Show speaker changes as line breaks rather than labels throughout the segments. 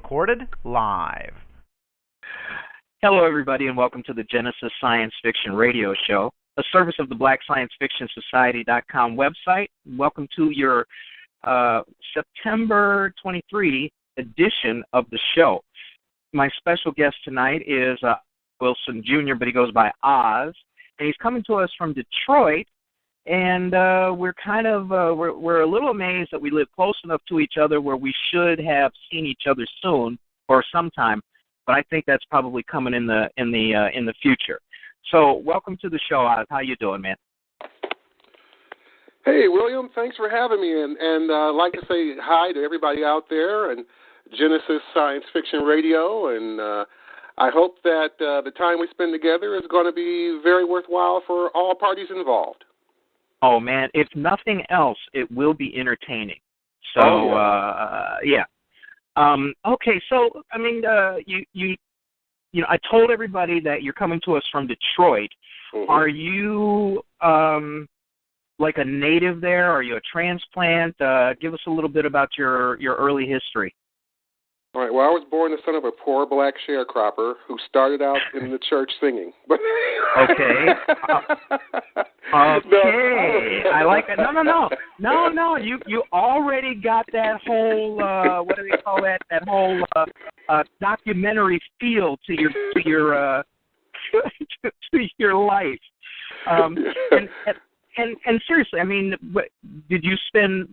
recorded live.
Hello, everybody, and welcome to the Genesis Science Fiction Radio Show, a service of the BlackScienceFictionSociety.com website. Welcome to your September 23 edition of the show. My special guest tonight is Wilson Jr., but he goes by Oz, and he's coming to us from Detroit. And we're we're a little amazed that we live close enough to each other where we should have seen each other soon or sometime. But I think that's probably coming in the future. So welcome to the show, Oz. How you doing, man?
Hey, William. Thanks for having me. And I'd like to say hi to everybody out there and Genesis Science Fiction Radio. And I hope that the time we spend together is going to be very worthwhile for all parties involved.
Oh, man, if nothing else, it will be entertaining. So, yeah. Okay, so, I mean, you know, I told everybody that you're coming to us from Detroit. Mm-hmm. Are you, like a native there? Are you a transplant? Give us a little bit about your early history.
All right, well, I was born the son of a poor black sharecropper who started out in the church singing.
Okay. Okay. I like it. No. You already got that whole what do they call that? That whole documentary feel to your to your life. And seriously, I mean, where did you spend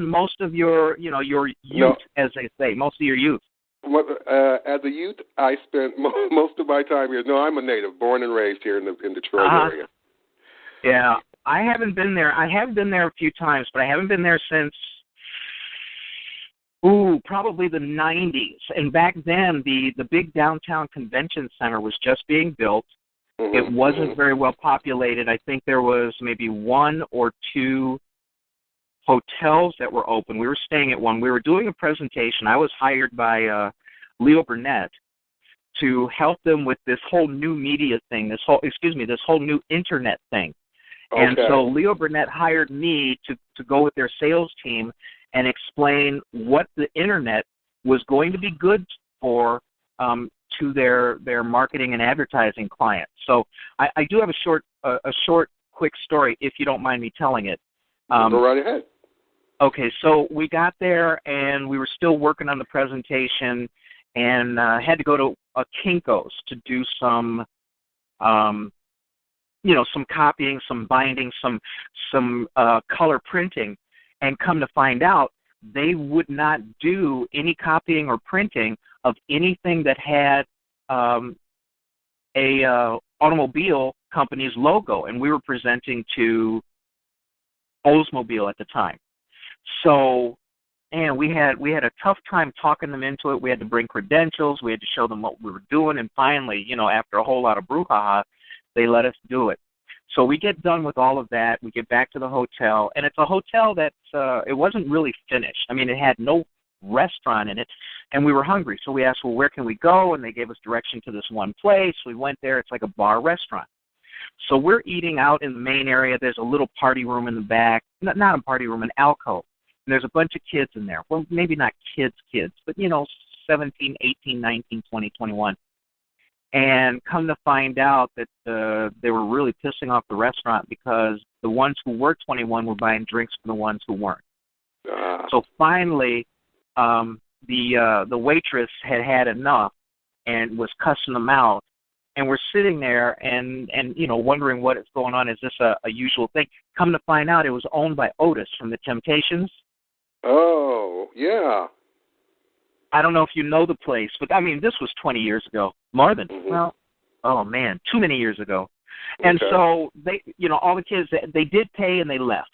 most of your youth, as they say, most of your youth?
As a youth, I spent most of my time here. No, I'm a native, born and raised here in Detroit area.
Yeah, I haven't been there. I have been there a few times, but I haven't been there since, probably the 90s. And back then, the big downtown convention center was just being built. Mm-hmm. It wasn't very well populated. I think there was maybe one or two hotels that were open. We were staying at one. We were doing a presentation. I was hired by Leo Burnett to help them with this whole new media thing, this whole new internet thing. Okay. And so Leo Burnett hired me to go with their sales team and explain what the internet was going to be good for to their marketing and advertising clients. So I do have a short, quick story, if you don't mind me telling it.
Go right ahead.
Okay, so we got there, and we were still working on the presentation, and had to go to a Kinko's to do some copying, some binding, some color printing, and come to find out, they would not do any copying or printing of anything that had a automobile company's logo, and we were presenting to Oldsmobile at the time. So, and we had a tough time talking them into it. We had to bring credentials. We had to show them what we were doing, and finally, after a whole lot of brouhaha, they let us do it. So we get done with all of that. We get back to the hotel, and it's a hotel that's it wasn't really finished. I mean, it had no restaurant in it, and we were hungry. So we asked, well, where can we go? And they gave us direction to this one place. We went there. It's like a bar restaurant. So we're eating out in the main area. There's a little party room in the back. Not a party room, an alcove. And there's a bunch of kids in there. Well, maybe not kids, but, 17, 18, 19, 20, 21. And come to find out that they were really pissing off the restaurant because the ones who were 21 were buying drinks for the ones who weren't. So finally, the waitress had enough and was cussing them out. And we're sitting there and wondering what is going on. Is this a usual thing? Come to find out, it was owned by Otis from the Temptations.
Oh, yeah.
I don't know if you know the place, but, I mean, this was 20 years ago. More than, too many years ago. And so, they, all the kids, they did pay and they left.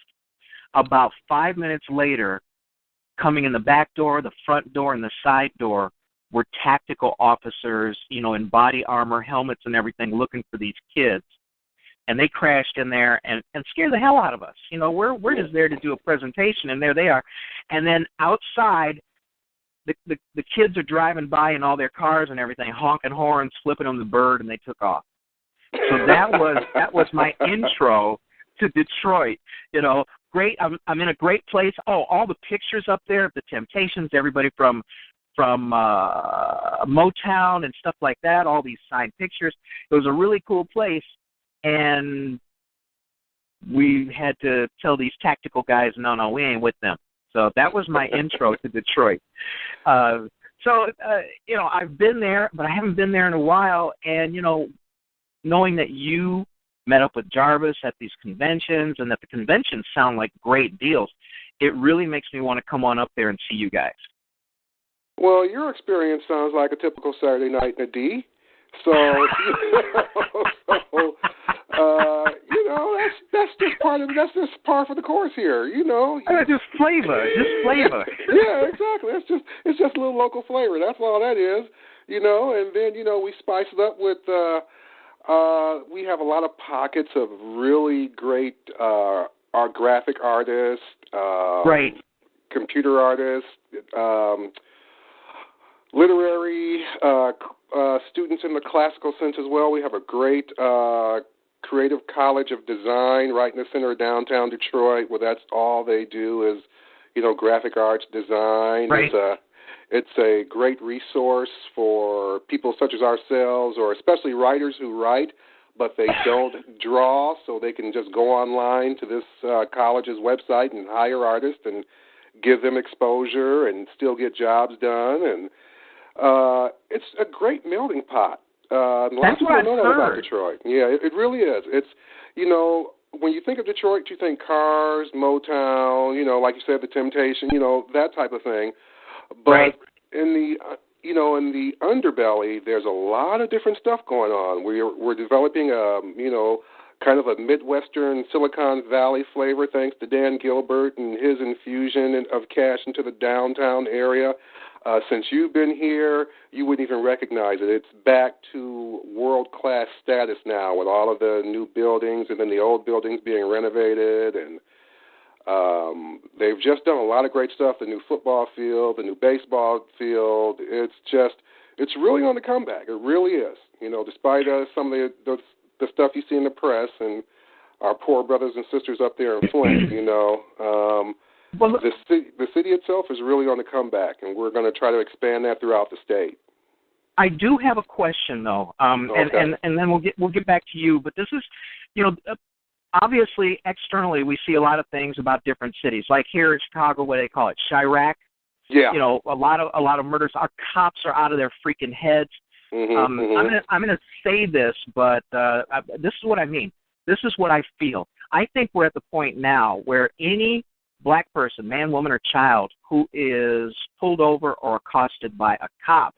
About 5 minutes later, coming in the back door, the front door, and the side door, were tactical officers, in body armor, helmets, and everything, looking for these kids. And they crashed in there and scared the hell out of us. We're just there to do a presentation, and there they are. And then outside, the kids are driving by in all their cars and everything, honking horns, flipping them the bird, and they took off. So that was my intro to Detroit. Great. I'm in a great place. Oh, all the pictures up there of the Temptations, everybody from Motown and stuff like that, all these signed pictures. It was a really cool place, and we had to tell these tactical guys, no, we ain't with them. So that was my intro to Detroit. I've been there, but I haven't been there in a while, and, knowing that you met up with Jarvis at these conventions and that the conventions sound like great deals, it really makes me want to come on up there and see you guys.
Well, your experience sounds like a typical Saturday night in a D. So, that's just par for the course here,
Just flavor.
Yeah, exactly. It's just a little local flavor. That's all that is, and then, we spice it up with, we have a lot of pockets of really great our graphic artists,
right,
computer artists, literary students in the classical sense as well. We have a great creative college of design right in the center of downtown Detroit, where that's all they do is, graphic arts design.
Right.
It's a great resource for people such as ourselves, or especially writers who write, but they don't draw, so they can just go online to this college's website and hire artists and give them exposure and still get jobs done. And it's a great melting pot. Lots of people know that about Detroit. Yeah, it really is. It's, when you think of Detroit, you think cars, Motown, like you said, the Temptation, that type of thing. But
right.
in the underbelly, there's a lot of different stuff going on. We're developing kind of a Midwestern Silicon Valley flavor, thanks to Dan Gilbert and his infusion of cash into the downtown area. Since you've been here, you wouldn't even recognize it. It's back to world-class status now, with all of the new buildings and then the old buildings being renovated. And they've just done a lot of great stuff, the new football field, the new baseball field. It's really on the comeback. It really is. Despite some of the stuff you see in the press and our poor brothers and sisters up there in Flint, the city itself is really on the comeback, and we're going to try to expand that throughout the state.
I do have a question, though,
okay.
and then we'll get back to you. But this is, obviously externally we see a lot of things about different cities. Like here in Chicago, what do they call it, Chirac?
Yeah.
A lot of murders. Our cops are out of their freaking heads.
Mm-hmm,
I'm gonna say this, but this is what I mean. This is what I feel. I think we're at the point now where any black person, man, woman, or child, who is pulled over or accosted by a cop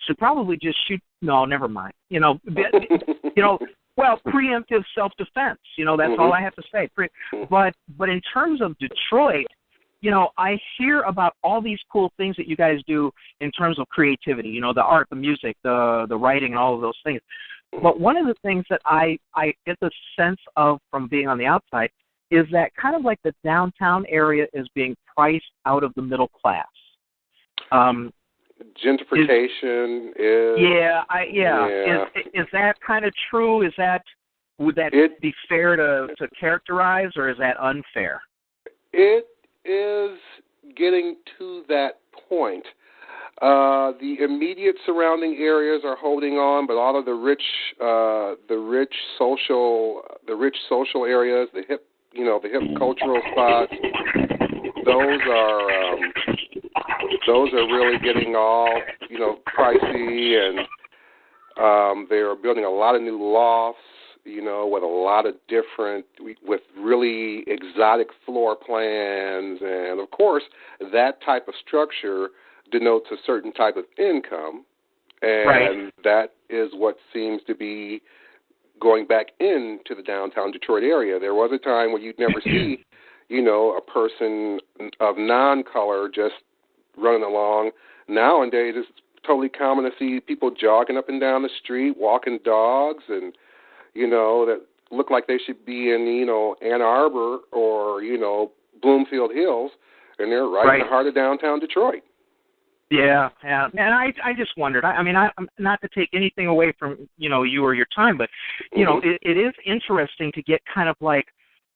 should probably just shoot. No, never mind. Well, preemptive self-defense. That's all I have to say. But in terms of Detroit, I hear about all these cool things that you guys do in terms of creativity. The art, the music, the writing, and all of those things. But one of the things that I get the sense of from being on the outside is that kind of like the downtown area is being priced out of the middle class.
Gentrification is.
Yeah. Is that kind of true? Would that be fair to characterize, or is that unfair?
It is getting to that point. The immediate surrounding areas are holding on, but all of the rich social areas, the hip cultural spots, those are really getting all pricey, and they are building a lot of new lofts, with a lot of with really exotic floor plans, and of course that type of structure denotes a certain type of income, and
right.
That is what seems to be going back into the downtown Detroit area. There was a time where you'd never see, a person of non-color just running along. Nowadays, it's totally common to see people jogging up and down the street, walking dogs, and, that look like they should be in, Ann Arbor or, Bloomfield Hills, and they're right in the heart of downtown Detroit.
Yeah, and I just wondered. I'm not to take anything away from you or your time, but it is interesting to get kind of like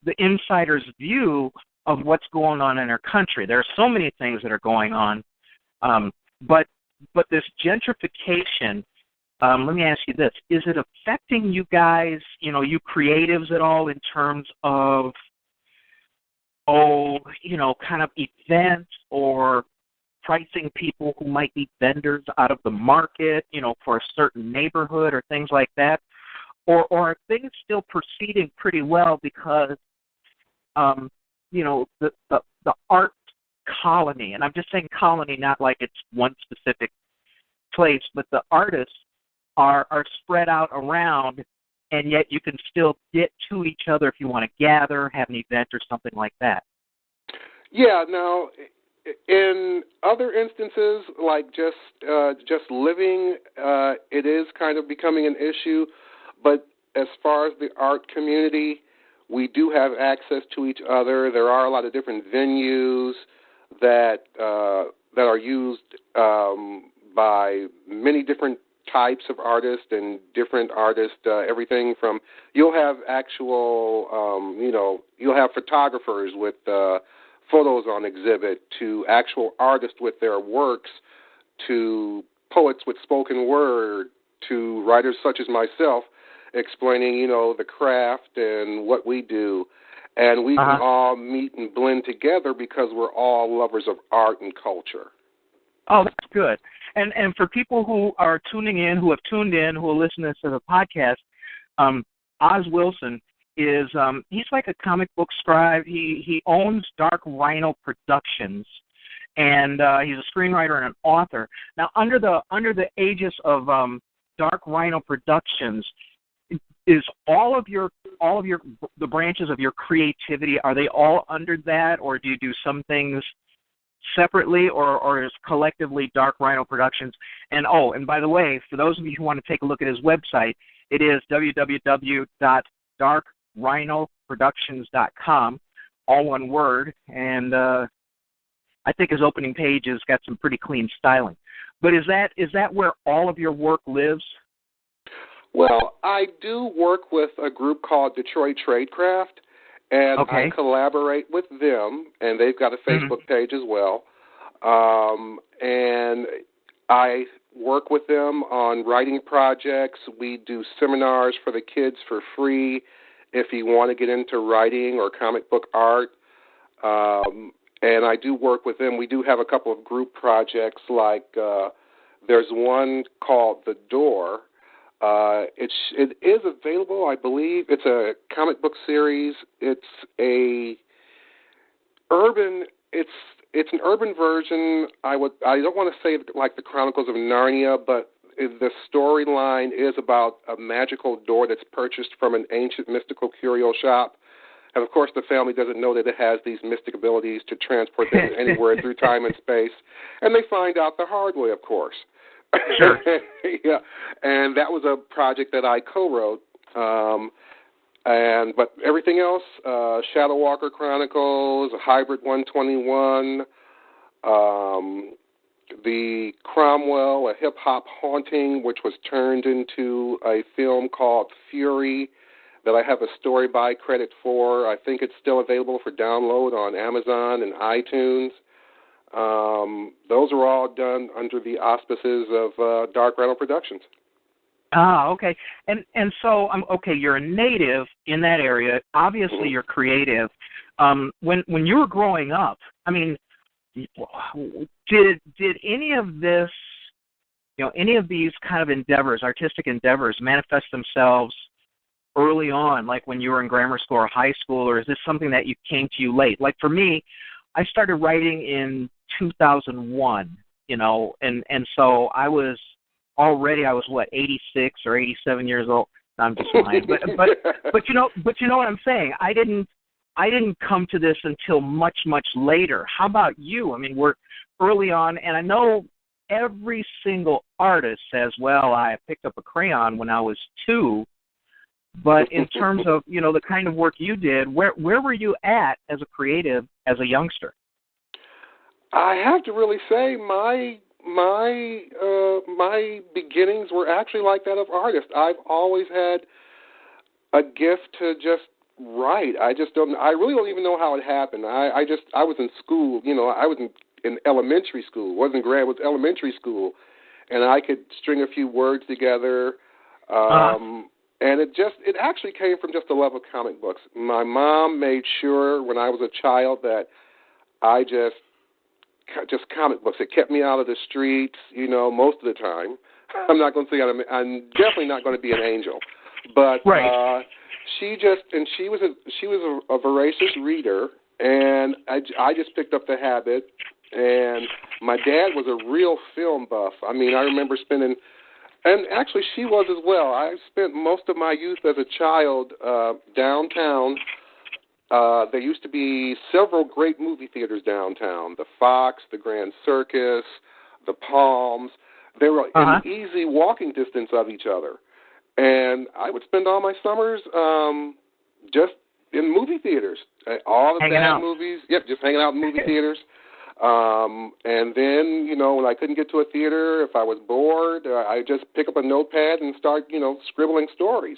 the insider's view of what's going on in our country. There are so many things that are going on but this gentrification. Let me ask you this: is it affecting you guys? You creatives at all in terms of kind of events or pricing people who might be vendors out of the market, for a certain neighborhood or things like that? Or are things still proceeding pretty well because, the art colony, and I'm just saying colony, not like it's one specific place, but the artists are spread out around, and yet you can still get to each other if you want to gather, have an event or something like that.
Yeah, now, in other instances, like just living, it is kind of becoming an issue. But as far as the art community, we do have access to each other. There are a lot of different venues that are used by many different types of artists and different artists. Everything from you'll have actual, you'll have photographers with photos on exhibit, to actual artists with their works, to poets with spoken word, to writers such as myself explaining, the craft and what we do. And we can all meet and blend together because we're all lovers of art and culture.
Oh, that's good. And for people who are tuning in, who have tuned in, who are listening to the podcast, Oz Wilson is he's like a comic book scribe. He owns Dark Rhino Productions, and he's a screenwriter and an author. Now, under the aegis of Dark Rhino Productions, is all of the branches of your creativity, are they all under that, or do you do some things separately, or is collectively Dark Rhino Productions? And by the way, for those of you who want to take a look at his website, it is www.darkrhinoproductions.com, all one word, and I think his opening page has got some pretty clean styling. But is that where all of your work lives?
Well, I do work with a group called Detroit Tradecraft, and I collaborate with them, and they've got a Facebook page as well. And I work with them on writing projects. We do seminars for the kids for free if you want to get into writing or comic book art. And I do work with them. We do have a couple of group projects, like there's one called The Door. It is available, I believe. It's a comic book series. It's an urban version. I don't want to say like the Chronicles of Narnia, but the storyline is about a magical door that's purchased from an ancient mystical curio shop. And, of course, the family doesn't know that it has these mystic abilities to transport them anywhere through time and space. And they find out the hard way, of course.
Sure.
Yeah, and that was a project that I co-wrote. But everything else, Shadow Walker Chronicles, Hybrid 121, the Cromwell, a hip-hop haunting, which was turned into a film called Fury, that I have a story by credit for. I think it's still available for download on Amazon and iTunes. Those are all done under the auspices of Dark Rhino Productions.
Okay. And so, you're a native in that area. Obviously, you're creative. When you were growing up, I mean, did any of this, any of these kind of endeavors, artistic endeavors, manifest themselves early on, like when you were in grammar school or high school, or is this something that came to you late? Like for me, I started writing in 2001, and so I was 86 or 87 years old. No, I'm just lying. But you know what I'm saying? I didn't come to this until much, much later. How about you? I mean, we're early on, and I know every single artist says, well, I picked up a crayon when I was 2. But in terms of, the kind of work you did, where were you at as a creative, as a youngster?
I have to really say my beginnings were actually like that of artists. I've always had a gift to just write. I really don't even know how it happened. I was in school, I was in elementary school. It wasn't grad, it was elementary school. And I could string a few words together. And it actually came from just a love of comic books. My mom made sure when I was a child that I just comic books. It kept me out of the streets, most of the time. I'm not going to say I'm definitely not going to be an angel, but
right.
she was a voracious reader, and I just picked up the habit. And my dad was a real film buff. I mean, I remember spending, and actually she was as well. I spent most of my youth as a child downtown. There used to be several great movie theaters downtown, the Fox, the Grand Circus, the Palms. They were in easy walking distance of each other. And I would spend all my summers just in movie theaters. All the bad movies. Yep, just hanging out in movie theaters. And then, when I couldn't get to a theater, if I was bored, I'd just pick up a notepad and start, scribbling stories.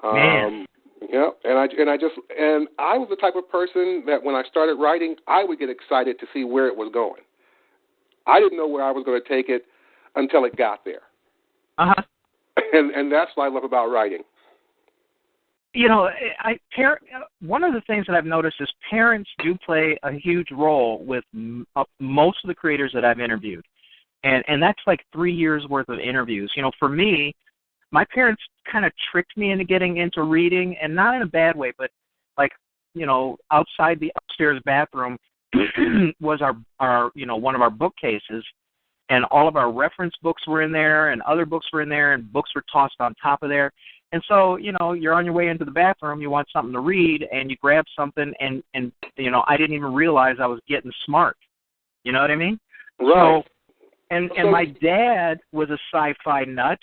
Man.
Yeah, and I was the type of person that when I started writing, I would get excited to see where it was going. I didn't know where I was going to take it until it got there. And that's what I love about writing.
One of the things that I've noticed is parents do play a huge role with most of the creators that I've interviewed. And that's like 3 years worth of interviews. For me, my parents kind of tricked me into getting into reading, and not in a bad way, but like, outside the upstairs bathroom was our one of our bookcases, and all of our reference books were in there, and other books were in there, and books were tossed on top of there. And so, you're on your way into the bathroom, you want something to read, and you grab something, and I didn't even realize I was getting smart. You know what I mean?
Right.
So, and my dad was a sci-fi nut,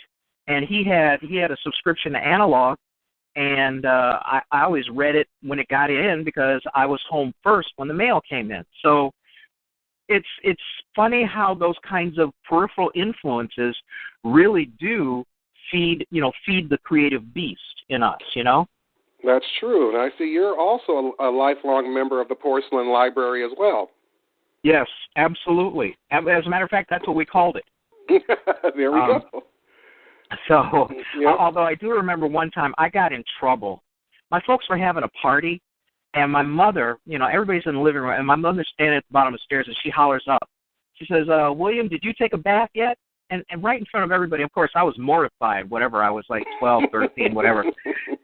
and he had a subscription to Analog, and I always read it when it got in because I was home first when the mail came in. So it's funny how those kinds of peripheral influences really do feed the creative beast in us,
That's true. And I see you're also a lifelong member of the Porcelain Library as well.
Yes, absolutely. As a matter of fact, that's what we called it.
There we go.
So, although I do remember one time I got in trouble. My folks were having a party, and my mother, everybody's in the living room, and my mother's standing at the bottom of the stairs, and she hollers up. She says, William, did you take a bath yet? And right in front of everybody, of course, I was mortified, whatever, I was like 12, 13, whatever,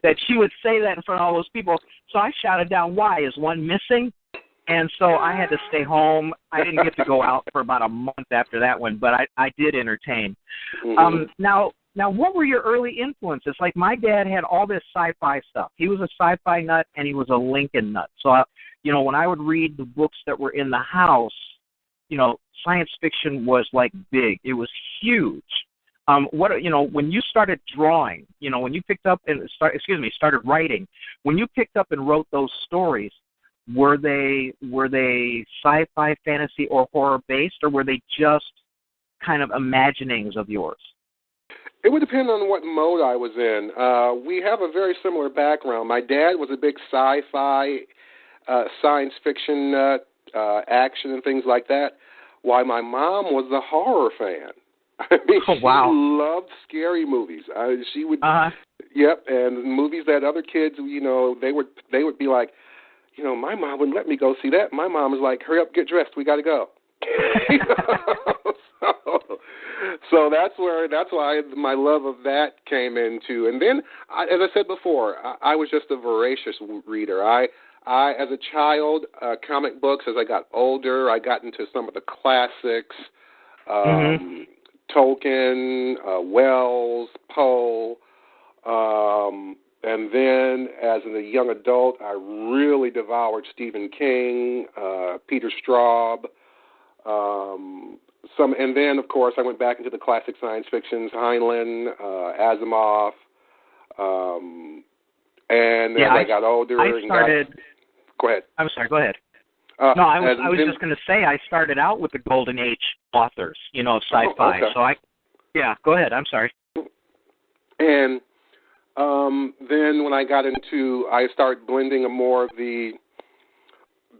that she would say that in front of all those people. So I shouted down, why, is one missing? And so I had to stay home. I didn't get to go out for about a month after that one, but I did entertain. Now, what were your early influences? Like, my dad had all this sci-fi stuff. He was a sci-fi nut, and he was a Lincoln nut. So, when I would read the books that were in the house, science fiction was, like, big. It was huge. When you started drawing, when you picked up and started writing, when you picked up and wrote those stories, were they sci-fi, fantasy, or horror-based, or were they just kind of imaginings of yours?
It would depend on what mode I was in. We have a very similar background. My dad was a big sci-fi, science fiction nut, action and things like that, while my mom was a horror fan. I mean,
oh, wow.
She loved scary movies. She would, yep, and movies that other kids, they would be like, my mom wouldn't let me go see that. My mom was like, hurry up, get dressed, we got to go. So that's why my love of that came into. And then, as I said before, I was just a voracious reader. I as a child, comic books. As I got older, I got into some of the classics, Tolkien, Wells, Poe. And then, as a young adult, I really devoured Stephen King, Peter Straub. And then, of course, I went back into the classic science fictions, Heinlein, Asimov. And as I got older, go ahead.
I'm sorry. Go ahead. No, I was just going to say I started out with the Golden Age authors, of sci-fi.
Okay.
So go ahead. I'm sorry.
And then when I started blending more of the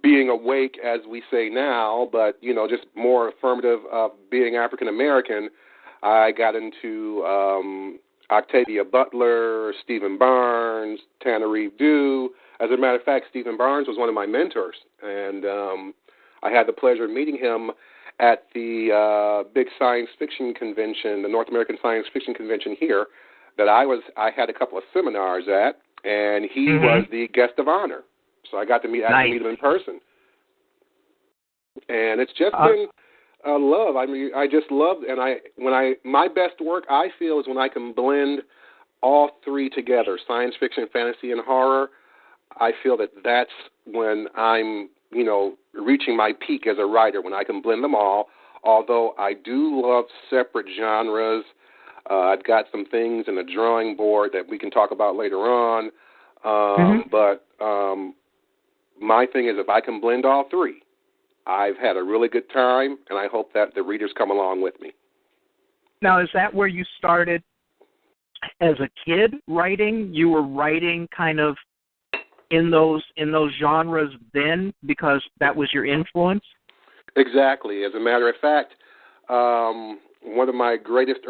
being awake, as we say now, but, just more affirmative of being African American, I got into Octavia Butler, Stephen Barnes, Tanner Reeve Dew. As a matter of fact, Stephen Barnes was one of my mentors, and I had the pleasure of meeting him at the big science fiction convention, the North American Science Fiction Convention here, that I had a couple of seminars at, and he was the guest of honor. So I got to meet him in person. And it's just been love. I mean, I just love, and my best work, I feel, is when I can blend all three together, science fiction, fantasy, and horror. I feel that that's when I'm, reaching my peak as a writer, when I can blend them all, although I do love separate genres. I've got some things in the drawing board that we can talk about later on. But my thing is, if I can blend all three, I've had a really good time, and I hope that the readers come along with me.
Now, is that where you started as a kid writing? You were writing kind of in those genres then because that was your influence? Exactly.
As a matter of fact, one of my earliest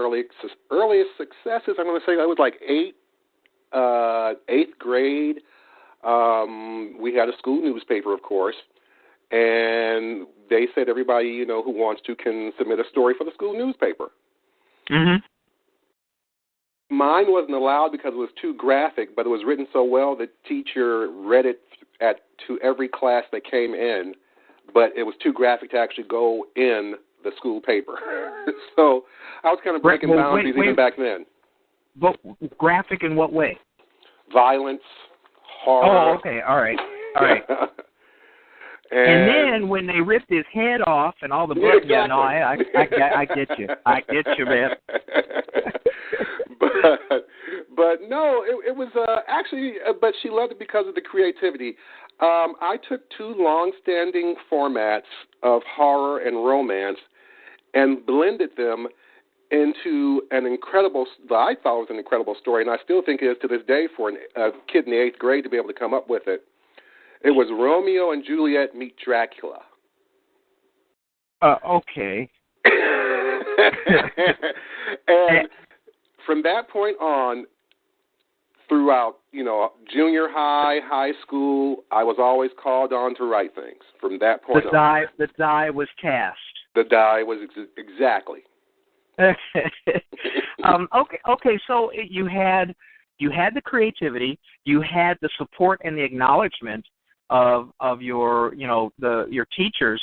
successes, I'm going to say I was like eighth grade. We had a school newspaper, of course, and they said everybody, who wants to can submit a story for the school newspaper. Mine wasn't allowed because it was too graphic, but it was written so well that teacher read it to every class that came in, but it was too graphic to actually go in the school paper. So I was kind of breaking boundaries even back then.
But graphic in what way?
Violence, horror.
Oh, okay, all right. And then when they ripped his head off and all the blood,
exactly.
I get you. I get you, man.
But no, it was actually, but she loved it because of the creativity. I took two long-standing formats of horror and romance and blended them into an incredible, I thought it was an incredible story, and I still think it is to this day for a kid in the 8th grade to be able to come up with it. It was Romeo and Juliet meet Dracula.
Okay.
And from that point on, throughout, junior high, high school, I was always called on to write things. From that point on.
The die was cast.
The die was exactly.
Okay. So you had the creativity, you had the support and the acknowledgement of your your teachers.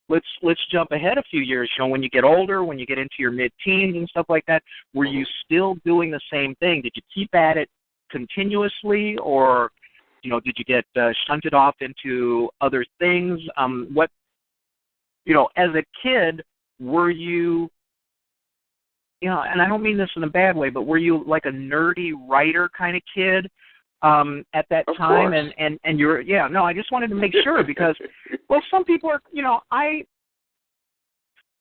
Let's jump ahead a few years. When you get older, when you get into your mid-teens and stuff like that, were you still doing the same thing? Did you keep at it continuously, or did you get shunted off into other things? As a kid, were you, and I don't mean this in a bad way, but were you like a nerdy writer kind of kid at that
of
time?
Course.
And you're, I just wanted to make sure because, well, some people are,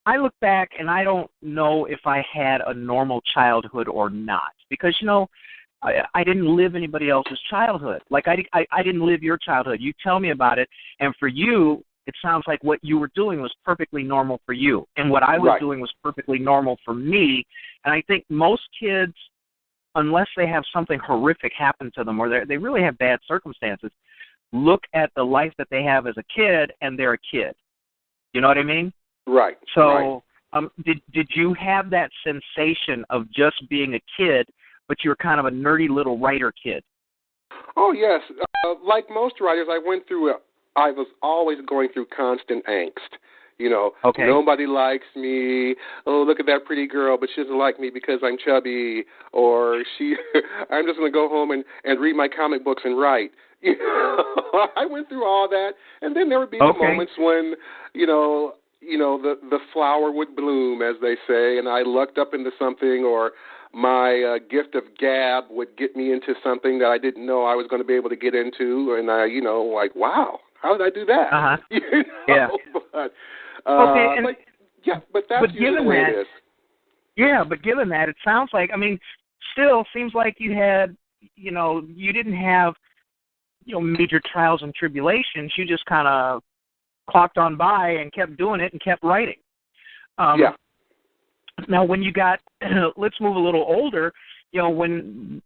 I look back and I don't know if I had a normal childhood or not because, I didn't live anybody else's childhood. Like I didn't live your childhood. You tell me about it. And for you, it sounds like what you were doing was perfectly normal for you. And what I was doing was perfectly normal for me. And I think most kids, unless they have something horrific happen to them or they really have bad circumstances, look at the life that they have as a kid and they're a kid. You know what I mean?
Right.
So did you have that sensation of just being a kid, but you were kind of a nerdy little writer kid?
Oh, yes. Like most writers, I was always going through constant angst. Nobody likes me. Oh, look at that pretty girl, but she doesn't like me because I'm chubby. Or I'm just going to go home and read my comic books and write. I went through all that. And then there would be the moments when, the flower would bloom, as they say, and I lucked up into something, or my gift of gab would get me into something that I didn't know I was going to be able to get into, and I, like, wow, how did I do that?
Uh-huh.
Yeah. But that's usually the way it is.
Yeah, but given that, it sounds like, still seems like you had, you didn't have, major trials and tribulations. You just kind of clocked on by and kept doing it and kept writing.
Yeah.
Now, when you got, let's move a little older, in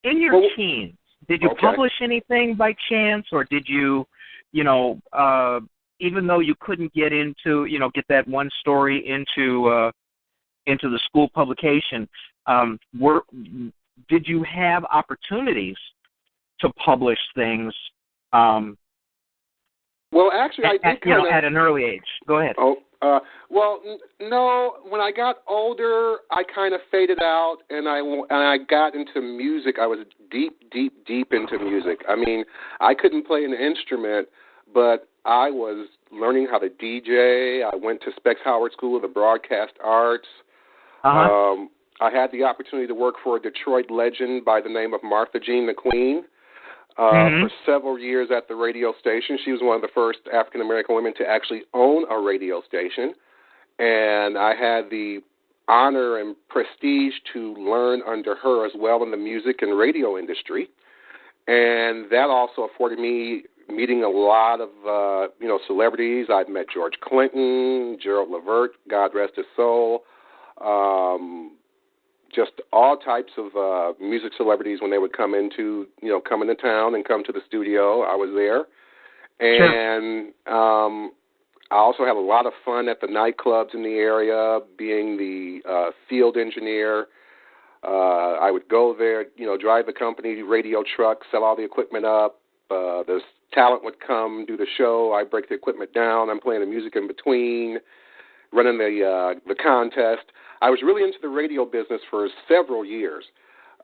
your teens, did you publish anything by chance, or did you, even though you couldn't get into, get that one story into the school publication, did you have opportunities to publish things?
Well, actually, I did kind of
at an early age. Go ahead.
No. When I got older, I kind of faded out, and I got into music. I was deep into music. I mean, I couldn't play an instrument, but I was learning how to DJ. I went to Specs Howard School of the Broadcast Arts.
Uh-huh.
I had the opportunity to work for a Detroit legend by the name of Martha Jean McQueen for several years at the radio station. She was one of the first African-American women to actually own a radio station. And I had the honor and prestige to learn under her as well in the music and radio industry. And that also afforded me meeting a lot of, celebrities. I've met George Clinton, Gerald Levert, God rest his soul, just all types of music celebrities when they would come into town and come to the studio. I was there. And I also had a lot of fun at the nightclubs in the area, being the field engineer. I would go there, drive the company radio truck, set all the equipment up. The talent would come, do the show. I break the equipment down. I'm playing the music in between, running the contest. I was really into the radio business for several years.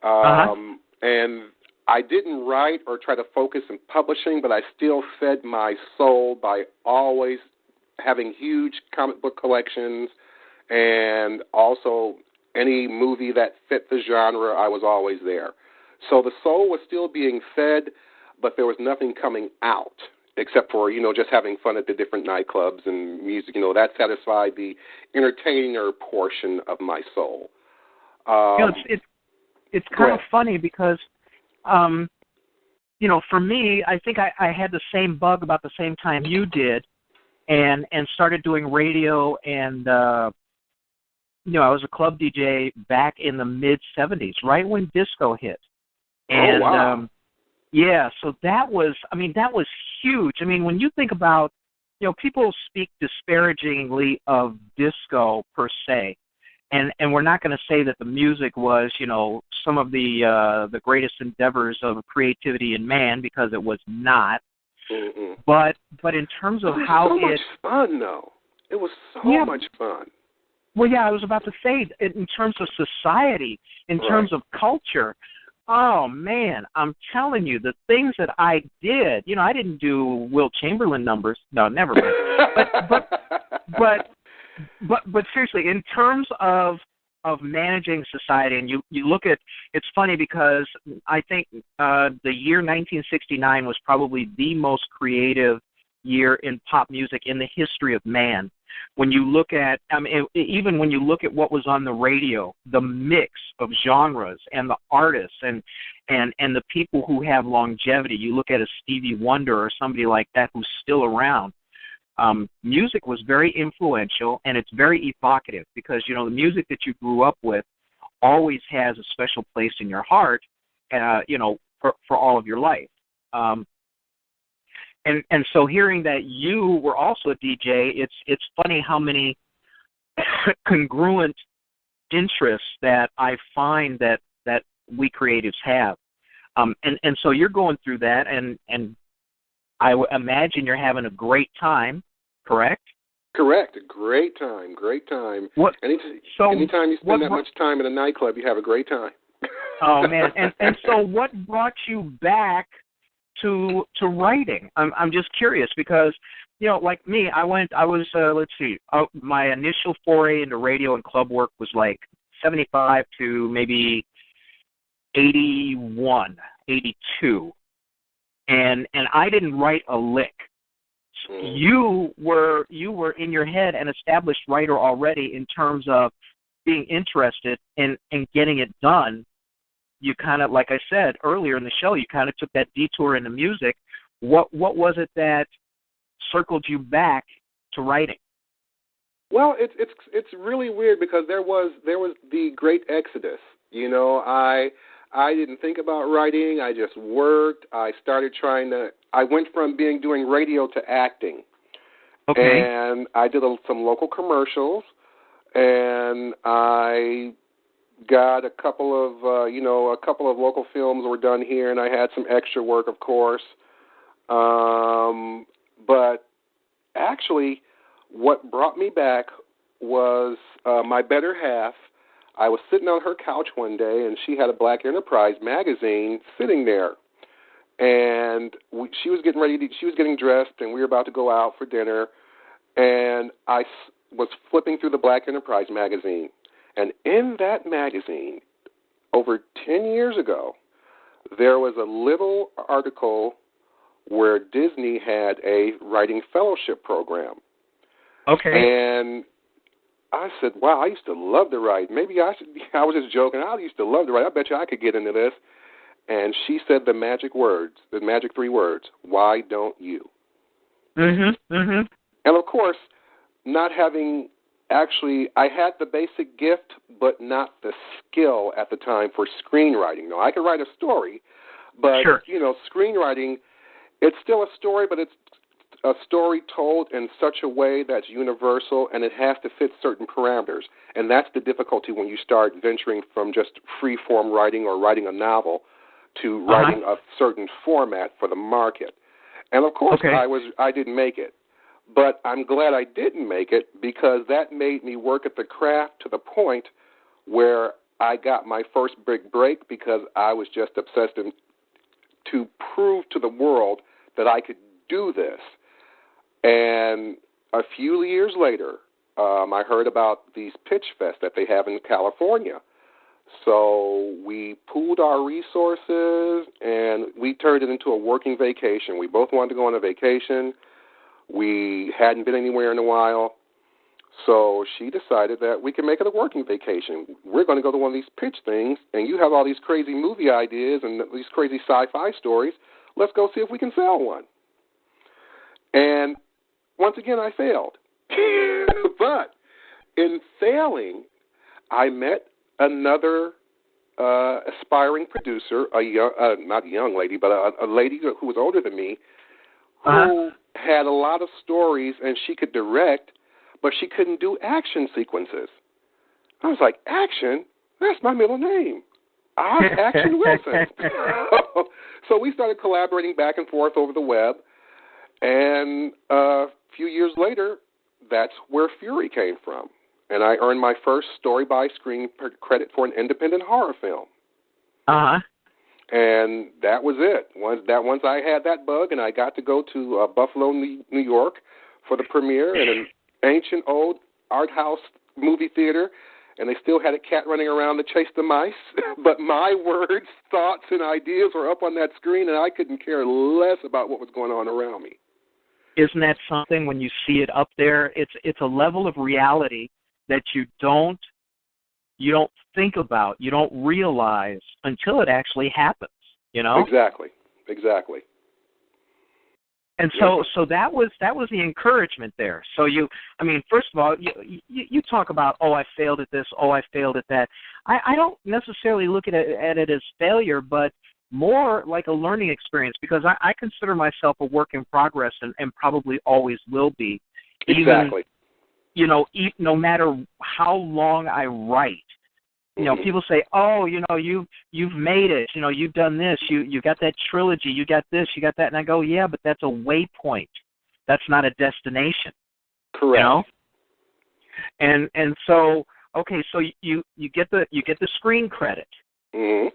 And I didn't write or try to focus in publishing, but I still fed my soul by always having huge comic book collections, and also any movie that fit the genre, I was always there. So the soul was still being fed, but there was nothing coming out except for, just having fun at the different nightclubs and music. That satisfied the entertainer portion of my soul.
It's kind of funny because, for me, I think I had the same bug about the same time you did, and started doing radio, and I was a club DJ back in the mid-'70s, right when disco hit. And
wow.
So that was huge. I mean, when you think about, people speak disparagingly of disco per se, and we're not going to say that the music was, some of the greatest endeavors of creativity in man, because it was not.
Mm-mm.
But in terms of how
so much fun, though. It was so much fun.
Well, yeah, I was about to say, in terms of society, in terms of culture. Oh, man, I'm telling you, the things that I did, I didn't do Will Chamberlain numbers. No, never mind. But seriously, in terms of managing society, and you look at, it's funny because I think the year 1969 was probably the most creative year in pop music in the history of man. When you look at, even when you look at what was on the radio, the mix of genres and the artists and the people who have longevity, you look at a Stevie Wonder or somebody like that who's still around. Music was very influential, and it's very evocative because, the music that you grew up with always has a special place in your heart, for all of your life. And so hearing that you were also a DJ, it's funny how many congruent interests that I find that we creatives have. And so you're going through that, and I imagine you're having a great time, correct?
Correct. Great time.
What?
Anytime you spend that much time in a nightclub, you have a great time.
Oh, man. And so what brought you back to writing? I'm just curious because, like me, my initial foray into radio and club work was like 75 to maybe 81, 82. And I didn't write a lick. You were in your head an established writer already in terms of being interested in getting it done, you kind of, like I said earlier in the show, you kind of took that detour into music. What was it that circled you back to writing?
Well, it's really weird because there was the great exodus. You know, I didn't think about writing. I just worked. I went from doing radio to acting.
Okay.
And I did some local commercials, and I got a couple of local films were done here, and I had some extra work, of course. But actually, what brought me back was my better half. I was sitting on her couch one day, and she had a Black Enterprise magazine sitting there. And she was getting dressed, and we were about to go out for dinner. And I was flipping through the Black Enterprise magazine. And in that magazine, over 10 years ago, there was a little article where Disney had a writing fellowship program.
Okay.
And I said, wow, I used to love to write. Maybe I was just joking. I used to love to write. I bet you I could get into this. And she said the magic 3 words, why don't you?
Mm-hmm, mm-hmm.
And, of course, not having actually, I had the basic gift, but not the skill at the time for screenwriting. Now, I could write a story, but,
Sure.
Screenwriting, it's still a story, but it's a story told in such a way that's universal, and it has to fit certain parameters. And that's the difficulty when you start venturing from just free-form writing or writing a novel to writing a certain format for the market. And, of course,
Okay.
I didn't make it. But I'm glad I didn't make it because that made me work at the craft to the point where I got my first big break because I was just obsessed to prove to the world that I could do this. And a few years later, I heard about these pitch fests that they have in California. So we pooled our resources, and we turned it into a working vacation. We both wanted to go on a vacation. We hadn't been anywhere in a while, so she decided that we could make it a working vacation. We're going to go to one of these pitch things, and you have all these crazy movie ideas and these crazy sci-fi stories. Let's go see if we can sell one. And once again, I failed. But in failing, I met another aspiring producer, not a young lady, but a lady who was older than me, who had a lot of stories, and she could direct, but she couldn't do action sequences. I was like, action? That's my middle name. I'm Action Wilson. So we started collaborating back and forth over the web, and a few years later, that's where Fury came from. And I earned my first story by screen credit for an independent horror film.
Uh-huh.
And that was it. Once I had that bug, and I got to go to Buffalo, New York, for the premiere in an ancient old art house movie theater, and they still had a cat running around to chase the mice. But my words, thoughts, and ideas were up on that screen, and I couldn't care less about what was going on around me.
Isn't that something when you see it up there? It's a level of reality that you don't think about, you don't realize until it actually happens,
Exactly.
And so that was the encouragement there. So first of all, you talk about, I failed at this, I failed at that. I don't necessarily look at it as failure, but more like a learning experience, because I consider myself a work in progress and probably always will be.
Exactly.
No matter how long I write, people say, you've made it, you've done this, you got that trilogy, you got this, you got that, and I go, yeah, but that's a waypoint. That's not a destination.
Correct.
And so, okay, so you get the screen credit.
Mm-hmm.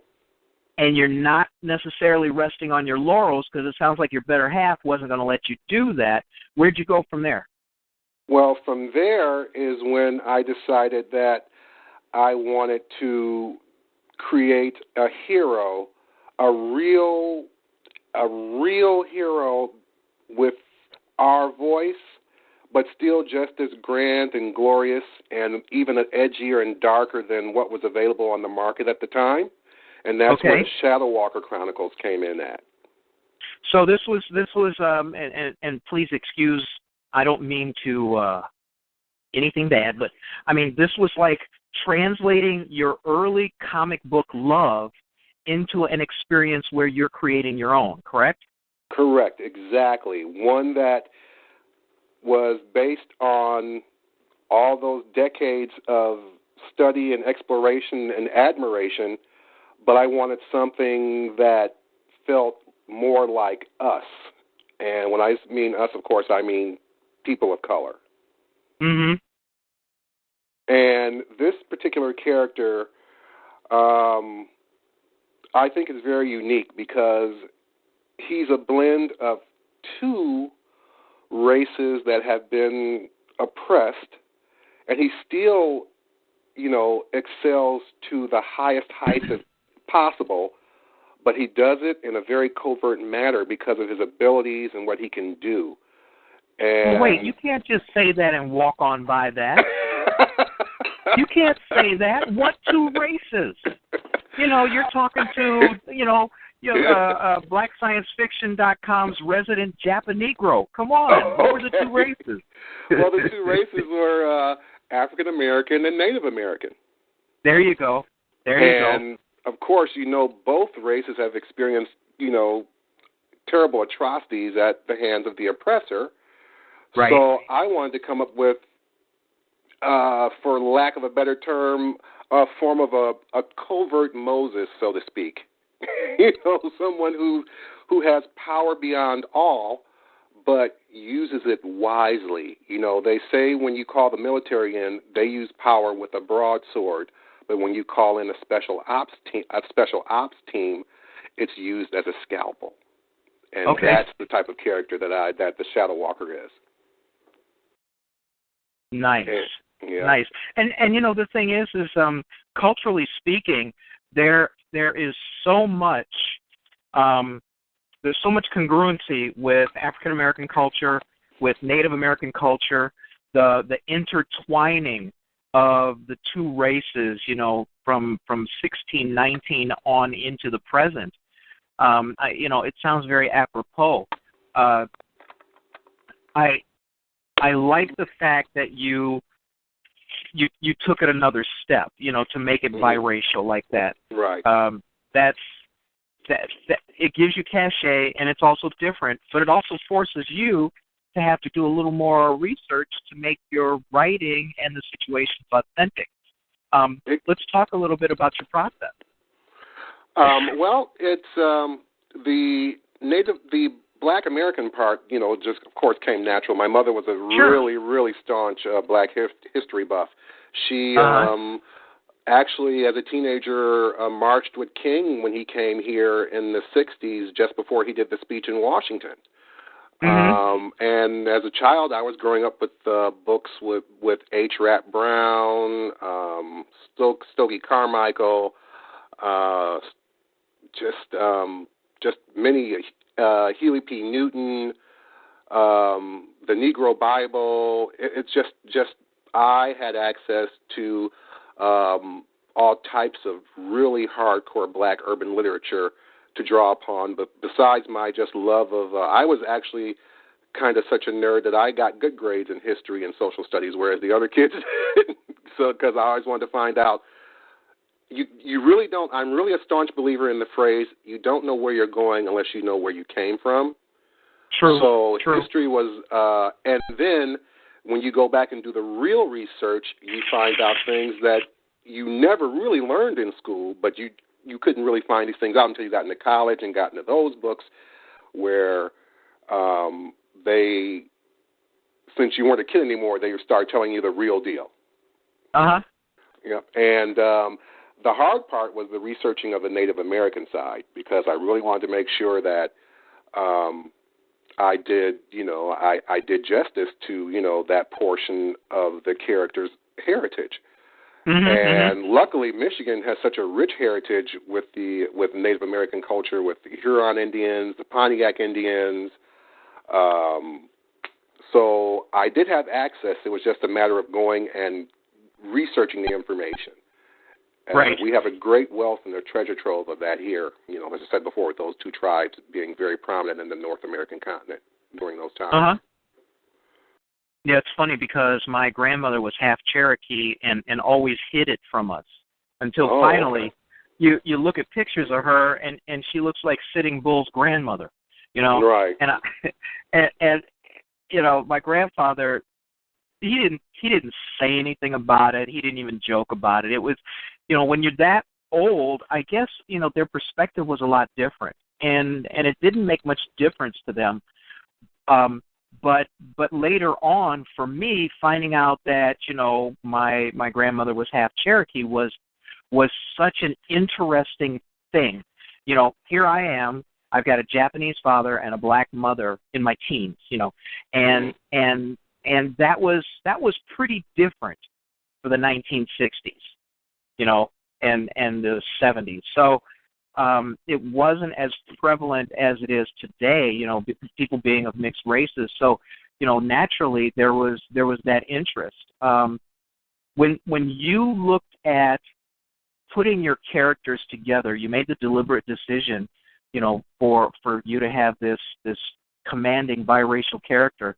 And you're not necessarily resting on your laurels, because it sounds like your better half wasn't going to let you do that. Where'd you go from there?
Well, from there is when I decided that I wanted to create a hero, a real hero with our voice, but still just as grand and glorious and even edgier and darker than what was available on the market at the time. And that's where
Okay.
the Shadow Walker Chronicles came in at.
So this was and please excuse, I don't mean to anything bad, but I mean this was like translating your early comic book love into an experience where you're creating your own, correct?
Correct, exactly. One that was based on all those decades of study and exploration and admiration, but I wanted something that felt more like us. And when I mean us, of course, I mean people of color.
Mm-hmm.
And this particular character, I think, is very unique because he's a blend of two races that have been oppressed, and he still, excels to the highest heights possible, but he does it in a very covert manner because of his abilities and what he can do. And
Well, wait, you can't just say that and walk on by that. You can't say that. What two races? You're talking to, BlackScienceFiction.com's resident Japanegro. Come on. What were the two races?
Well, the two races were African American and Native American.
There you go.
And, of course, both races have experienced, terrible atrocities at the hands of the oppressor.
Right.
So I wanted to come up with, for lack of a better term, a form of a covert Moses, so to speak. Someone who has power beyond all, but uses it wisely. They say when you call the military in, they use power with a broadsword, but when you call in a special ops team, it's used as a scalpel. And that's the type of character that the Shadow Walker is.
Nice.
Yeah.
Nice. And the thing is culturally speaking, there is so much there's so much congruency with African American culture, with Native American culture, the intertwining of the two races, from 1619 on into the present. It sounds very apropos. I like the fact that you took it another step, to make it biracial like that.
Right.
That it gives you cachet, and it's also different, but it also forces you to have to do a little more research to make your writing and the situations authentic. Let's talk a little bit about your process.
Well, it's the Black American part, just of course came natural. My mother was a really, really staunch Black history buff. She actually, as a teenager, marched with King when he came here in the 60s, just before he did the speech in Washington. Mm-hmm. And as a child, I was growing up with books with H. Rap Brown, Stokely Carmichael, just many, Healy P. Newton, the Negro Bible. It's just I had access to all types of really hardcore Black urban literature to draw upon. But besides my just love of, I was actually kind of such a nerd that I got good grades in history and social studies, whereas the other kids didn't. So, because I always wanted to find out. You really don't. I'm really a staunch believer in the phrase, you don't know where you're going unless you know where you came from.
True.
So
True.
history was, and then when you go back and do the real research, you find out things that you never really learned in school, but you couldn't really find these things out until you got into college and got into those books where they, since you weren't a kid anymore, they start telling you the real deal.
Uh-huh.
Yeah, and the hard part was the researching of the Native American side, because I really wanted to make sure that I did justice to, that portion of the character's heritage. Mm-hmm, and luckily, Michigan has such a rich heritage with Native American culture, with the Huron Indians, the Pontiac Indians. So I did have access. It was just a matter of going and researching the information. And
right.
we have a great wealth and a treasure trove of that here, as I said before, with those two tribes being very prominent in the North American continent during those times.
Uh-huh. Yeah, it's funny because my grandmother was half Cherokee and always hid it from us until finally you look at pictures of her and she looks like Sitting Bull's grandmother,
Right.
And my grandfather, he didn't say anything about it. He didn't even joke about it. It was, when you're that old, I guess, their perspective was a lot different. And it didn't make much difference to them. But later on, for me, finding out that my grandmother was half Cherokee was such an interesting thing. Here I am. I've got a Japanese father and a black mother in my teens. And that was pretty different for the 1960s. And the 70s. So. It wasn't as prevalent as it is today, people being of mixed races. So, naturally there was that interest. When you looked at putting your characters together, you made the deliberate decision, for you to have this commanding biracial character.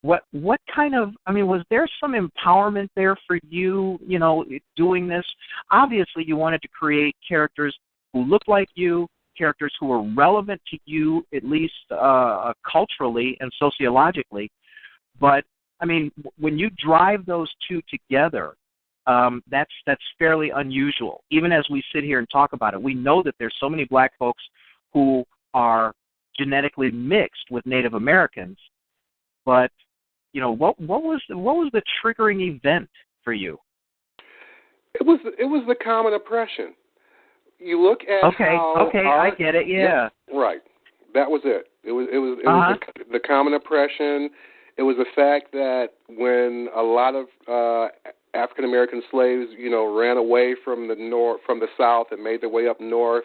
What kind of, was there some empowerment there for you, doing this? Obviously, you wanted to create characters who look like you, characters who are relevant to you, at least culturally and sociologically. But, when you drive those two together, that's fairly unusual. Even as we sit here and talk about it, we know that there's so many black folks who are genetically mixed with Native Americans. But, what was the triggering event for you?
It was the common oppression. You look at
I get it. Yeah.
Right. That was it. It was the common oppression. It was the fact that when a lot of African American slaves, ran away from the South and made their way up north,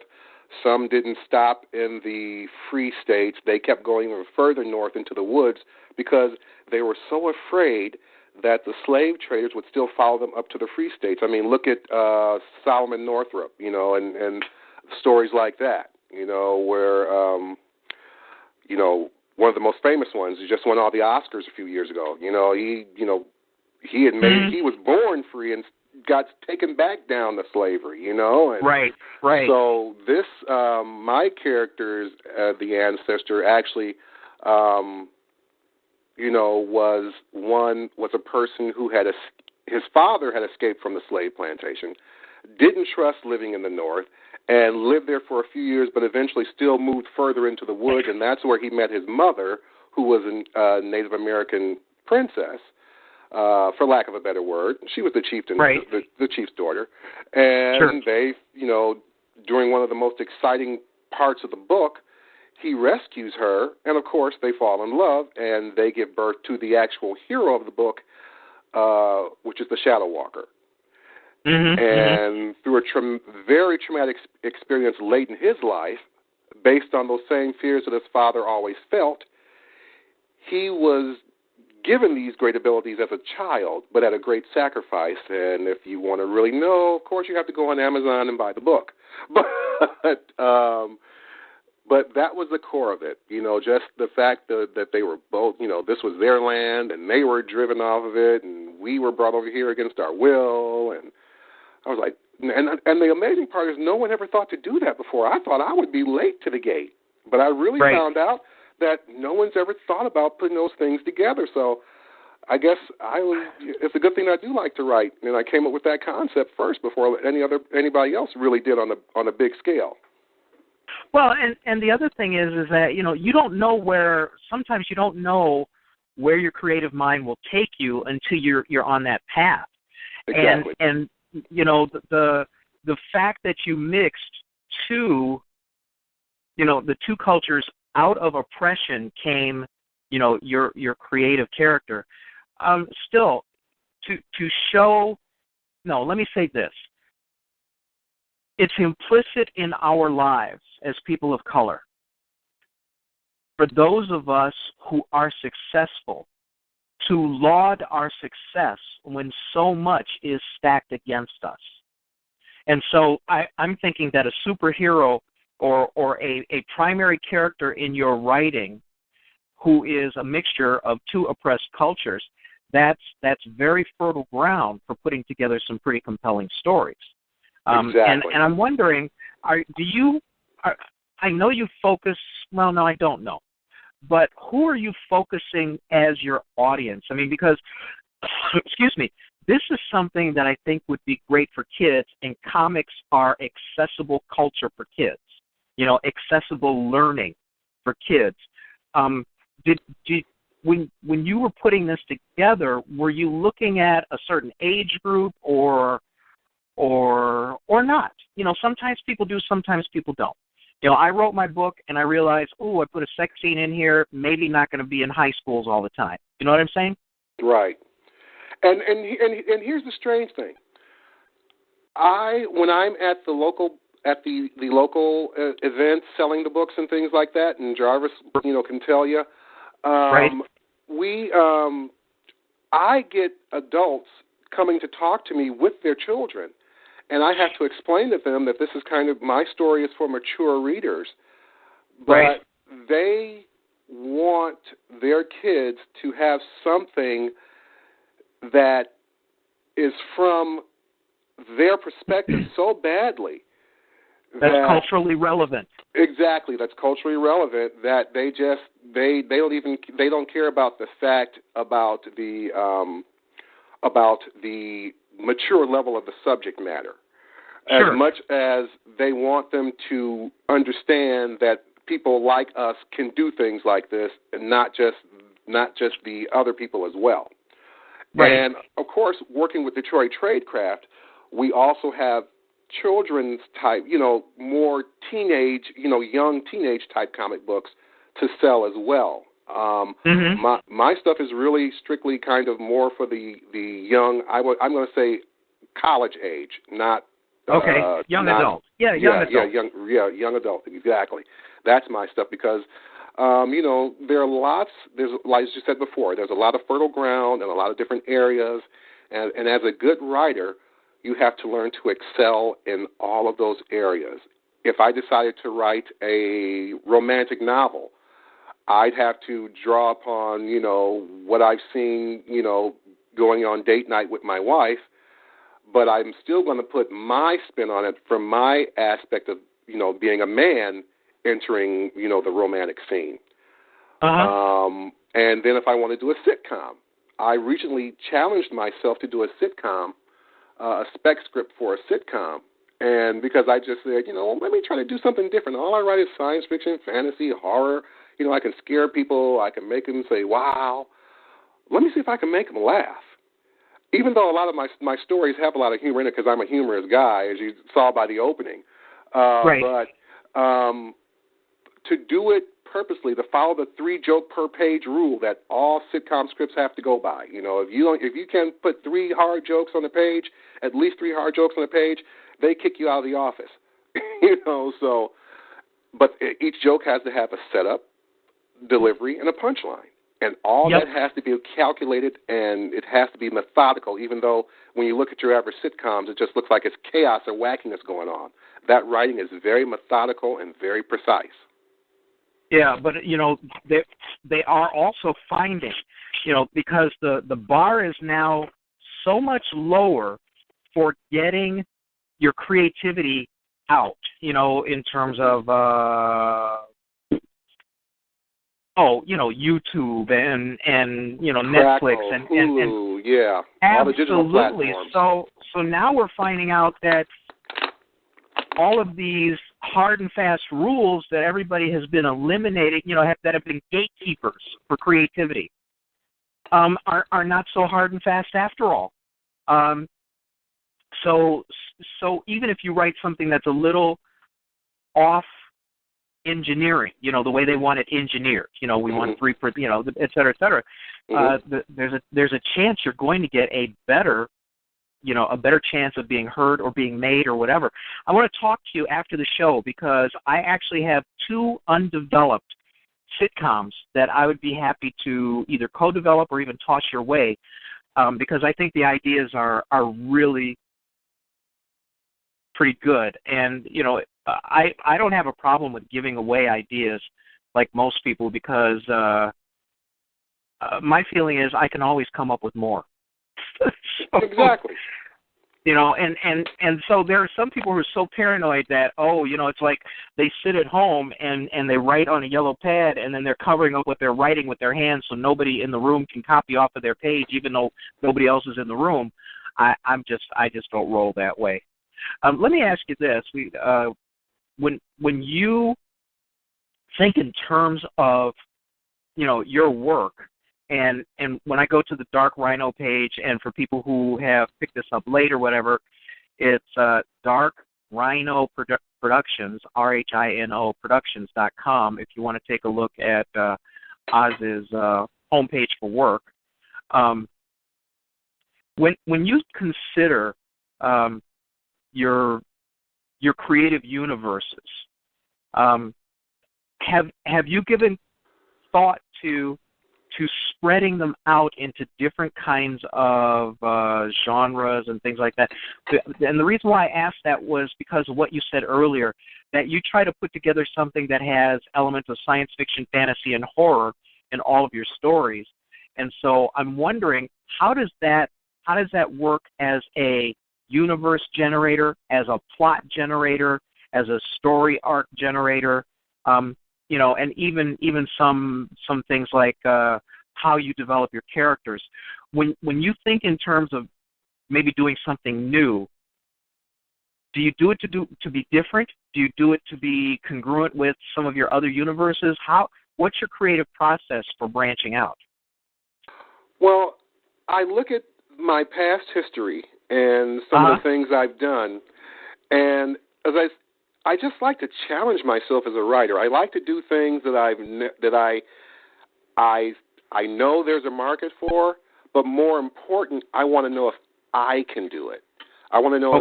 some didn't stop in the free states. They kept going even further north into the woods because they were so afraid that the slave traders would still follow them up to the free states. Look at Solomon Northup, and stories like that, where, one of the most famous ones, he just won all the Oscars a few years ago. He had made, he was born free and got taken back down to slavery, and
Right.
So this, my character's, the ancestor actually, was a person who his father had escaped from the slave plantation, didn't trust living in the North, and lived there for a few years, but eventually still moved further into the woods, and that's where he met his mother, who was a Native American princess, for lack of a better word. She was the chieftain,
right.
the chief's daughter, and they, during one of the most exciting parts of the book, he rescues her, and of course they fall in love, and they give birth to the actual hero of the book, which is the Shadow Walker. And through a very traumatic experience late in his life, based on those same fears that his father always felt, he was given these great abilities as a child, but at a great sacrifice. And if you want to really know, of course, you have to go on Amazon and buy the book. But that was the core of it, just the fact that they were both, this was their land, and they were driven off of it, and we were brought over here against our will. And I was like, and the amazing part is no one ever thought to do that before. I thought I would be late to the gate, but I really found out that no one's ever thought about putting those things together. So I guess it's a good thing I do like to write, and I came up with that concept first before anybody else really did on a big scale.
Well, and the other thing is that, you don't know sometimes you don't know where your creative mind will take you until you're on that path.
Exactly.
And the fact that you mixed the two cultures out of oppression came, your creative character. Still, to show, no, let me say this. It's implicit in our lives as people of color. For those of us who are successful, to laud our success when so much is stacked against us. And so I'm thinking that a superhero or a primary character in your writing who is a mixture of two oppressed cultures, that's very fertile ground for putting together some pretty compelling stories.
Exactly.
And I'm wondering, I know you focus, well, no, I don't know, but who are you focusing as your audience? I mean, because, excuse me, this is something that I think would be great for kids, and comics are accessible culture for kids, accessible learning for kids. When you were putting this together, were you looking at a certain age group or not? Sometimes people do, sometimes people don't. I wrote my book and I realized, I put a sex scene in here, maybe not going to be in high schools all the time. You know what I'm saying?
Right. And here's the strange thing. When I'm at the local events selling the books and things like that, and Jarvis, can tell you,
right.
I get adults coming to talk to me with their children, and I have to explain to them that this is kind of, my story is for mature readers, but
right.
They want their kids to have something that is from their perspective so badly
that's culturally relevant.
Exactly, that's culturally relevant that they don't care about the fact about the mature level of the subject matter,
sure.
as much as they want them to understand that people like us can do things like this, and not just the other people as well.
Right.
And of course, working with Detroit Tradecraft, we also have children's type, more teenage, young teenage type comic books to sell as well. My stuff is really strictly kind of more for the young. I'm going to say college age, not
young adult. Yeah, young adult.
Young adult. Exactly. That's my stuff because there are lots. There's, like you said before, there's a lot of fertile ground and a lot of different areas, and as a good writer, you have to learn to excel in all of those areas. If I decided to write a romantic novel, I'd have to draw upon, what I've seen, going on date night with my wife, but I'm still going to put my spin on it from my aspect of, being a man entering, the romantic scene. And then if I want to do a sitcom, I recently challenged myself to do a sitcom, a spec script for a sitcom, and because I just said, let me try to do something different. All I write is science fiction, fantasy, horror. I can scare people. I can make them say, wow. Let me see if I can make them laugh. Even though a lot of my stories have a lot of humor in it because I'm a humorous guy, as you saw by the opening.
Right.
But to do it purposely, to follow the 3-joke per page rule that all sitcom scripts have to go by. If you can put 3 hard jokes on the page, at least 3 hard jokes on the page, they kick you out of the office. So, but each joke has to have a setup, delivery, and a punchline. And all that has to be calculated, and it has to be methodical, even though when you look at your average sitcoms, it just looks like it's chaos or wackiness going on. That writing is very methodical and very precise.
Yeah, but, they are also finding, because the bar is now so much lower for getting your creativity out, in terms of, YouTube and Netflix and
Hulu, yeah,
absolutely.
all the digital platforms.
So now we're finding out that all of these hard and fast rules that everybody has been eliminating, that have been gatekeepers for creativity, are not so hard and fast after all. So even if you write something that's a little off engineering, the way they want it engineered, we want 3, et cetera, et cetera. There's a chance you're going to get a better chance of being heard or being made or whatever. I want to talk to you after the show because I actually have 2 undeveloped sitcoms that I would be happy to either co-develop or even toss your way, because I think the ideas are really pretty good. And, I don't have a problem with giving away ideas like most people because my feeling is I can always come up with more. So,
exactly.
And so there are some people who are so paranoid that, it's like they sit at home and they write on a yellow pad and then they're covering up what they're writing with their hands so nobody in the room can copy off of their page even though nobody else is in the room. I just don't roll that way. Let me ask you this. When you think in terms of, your work, and when I go to the Dark Rhino page, and for people who have picked this up late or whatever, it's Dark Rhino Productions, RHINO Productions.com, if you want to take a look at Oz's homepage for work. When you consider your creative universes, have you given thought to spreading them out into different kinds of genres and things like that? And the reason why I asked that was because of what you said earlier, that you try to put together something that has elements of science fiction, fantasy, and horror in all of your stories. And so I'm wondering, how does that work as a universe generator, as a plot generator, as a story arc generator? And even some things like how you develop your characters. When you think in terms of maybe doing something new, do you do it to be different? Do you do it to be congruent with some of your other universes? What's your creative process for branching out?
Well, I look at my past history and some of the things I've done, and as I just like to challenge myself as a writer. I like to do things that I know there's a market for, but more important, I want to know if I can do it. I want to know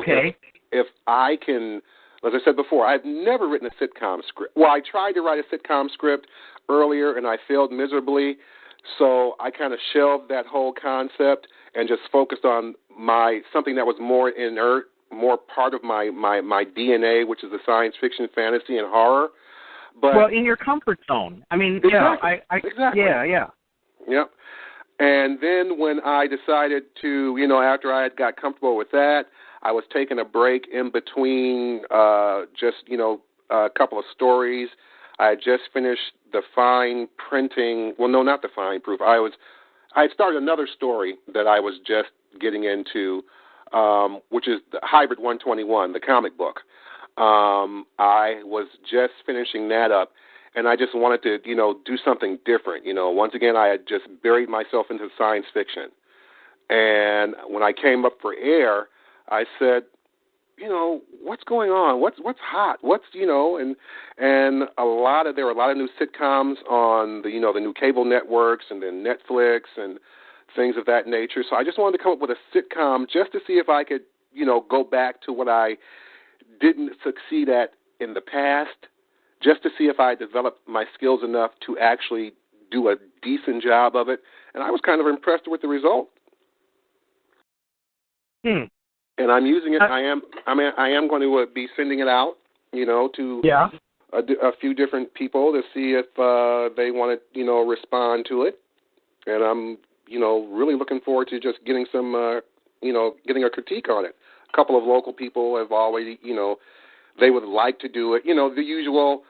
if I can. As I said before, I've never written a sitcom script. Well, I tried to write a sitcom script earlier, and I failed miserably. So I kind of shelved that whole concept and just focused on something that was more inert, more part of my DNA, which is the science fiction, fantasy, and horror. But
in your comfort zone. I mean,
exactly. Exactly.
Yeah.
Yep. And then when I decided to, after I had got comfortable with that, I was taking a break in between a couple of stories. I had just finished the fine printing. Well, no, not the fine proof. I had started another story that I was just getting into, which is the Hybrid 121, the comic book. I was just finishing that up, and I just wanted to, do something different. Once again, I had just buried myself into science fiction. And when I came up for air, I said, what's going on? What's hot? And there were a lot of new sitcoms on the new cable networks and then Netflix and things of that nature. So I just wanted to come up with a sitcom just to see if I could, go back to what I didn't succeed at in the past, just to see if I developed my skills enough to actually do a decent job of it. And I was kind of impressed with the result. And I'm using it. I am going to be sending it out, to a few different people to see if they want to, respond to it. And I'm, really looking forward to just getting some, getting a critique on it. A couple of local people have already, they would like to do it. The usual,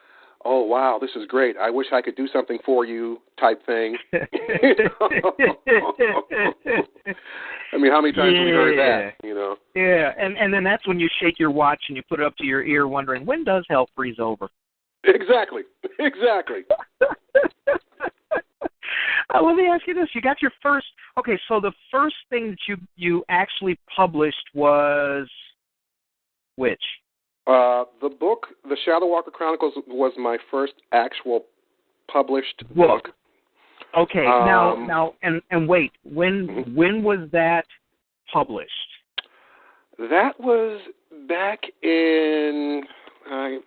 oh, wow, this is great. I wish I could do something for you type thing. I mean, how many times have we heard that,
Yeah, and then that's when you shake your watch and you put it up to your ear wondering, when does hell freeze over?
Exactly.
Let me ask you this. You got your first, so the first thing that you actually published was which?
The book, The Shadow Walker Chronicles, was my first actual published book.
Okay, now, and wait, when was that published?
That was back in,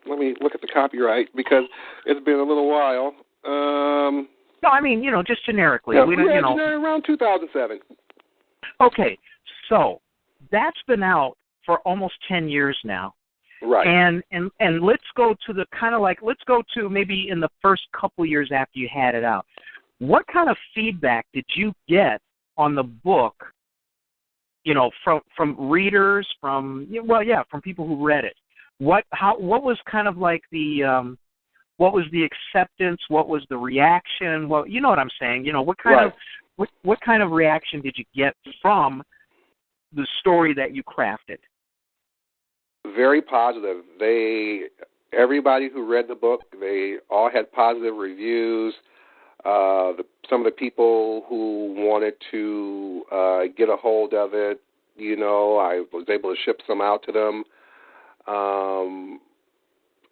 let me look at the copyright because it's been a little while.
No, I mean, just generically.
Around 2007.
Okay, so that's been out for almost 10 years now.
Right.
And let's go to the kind of like, let's go to maybe in the first couple years after you had it out. What kind of feedback did you get on the book, from readers, from people who read it? What was kind of like the what was the acceptance? What was the reaction? Well, you know what I'm saying. What kind of what kind of reaction did you get from the story that you crafted?
Very positive. Everybody who read the book, they all had positive reviews. Some of the people who wanted to get a hold of it, I was able to ship some out to them.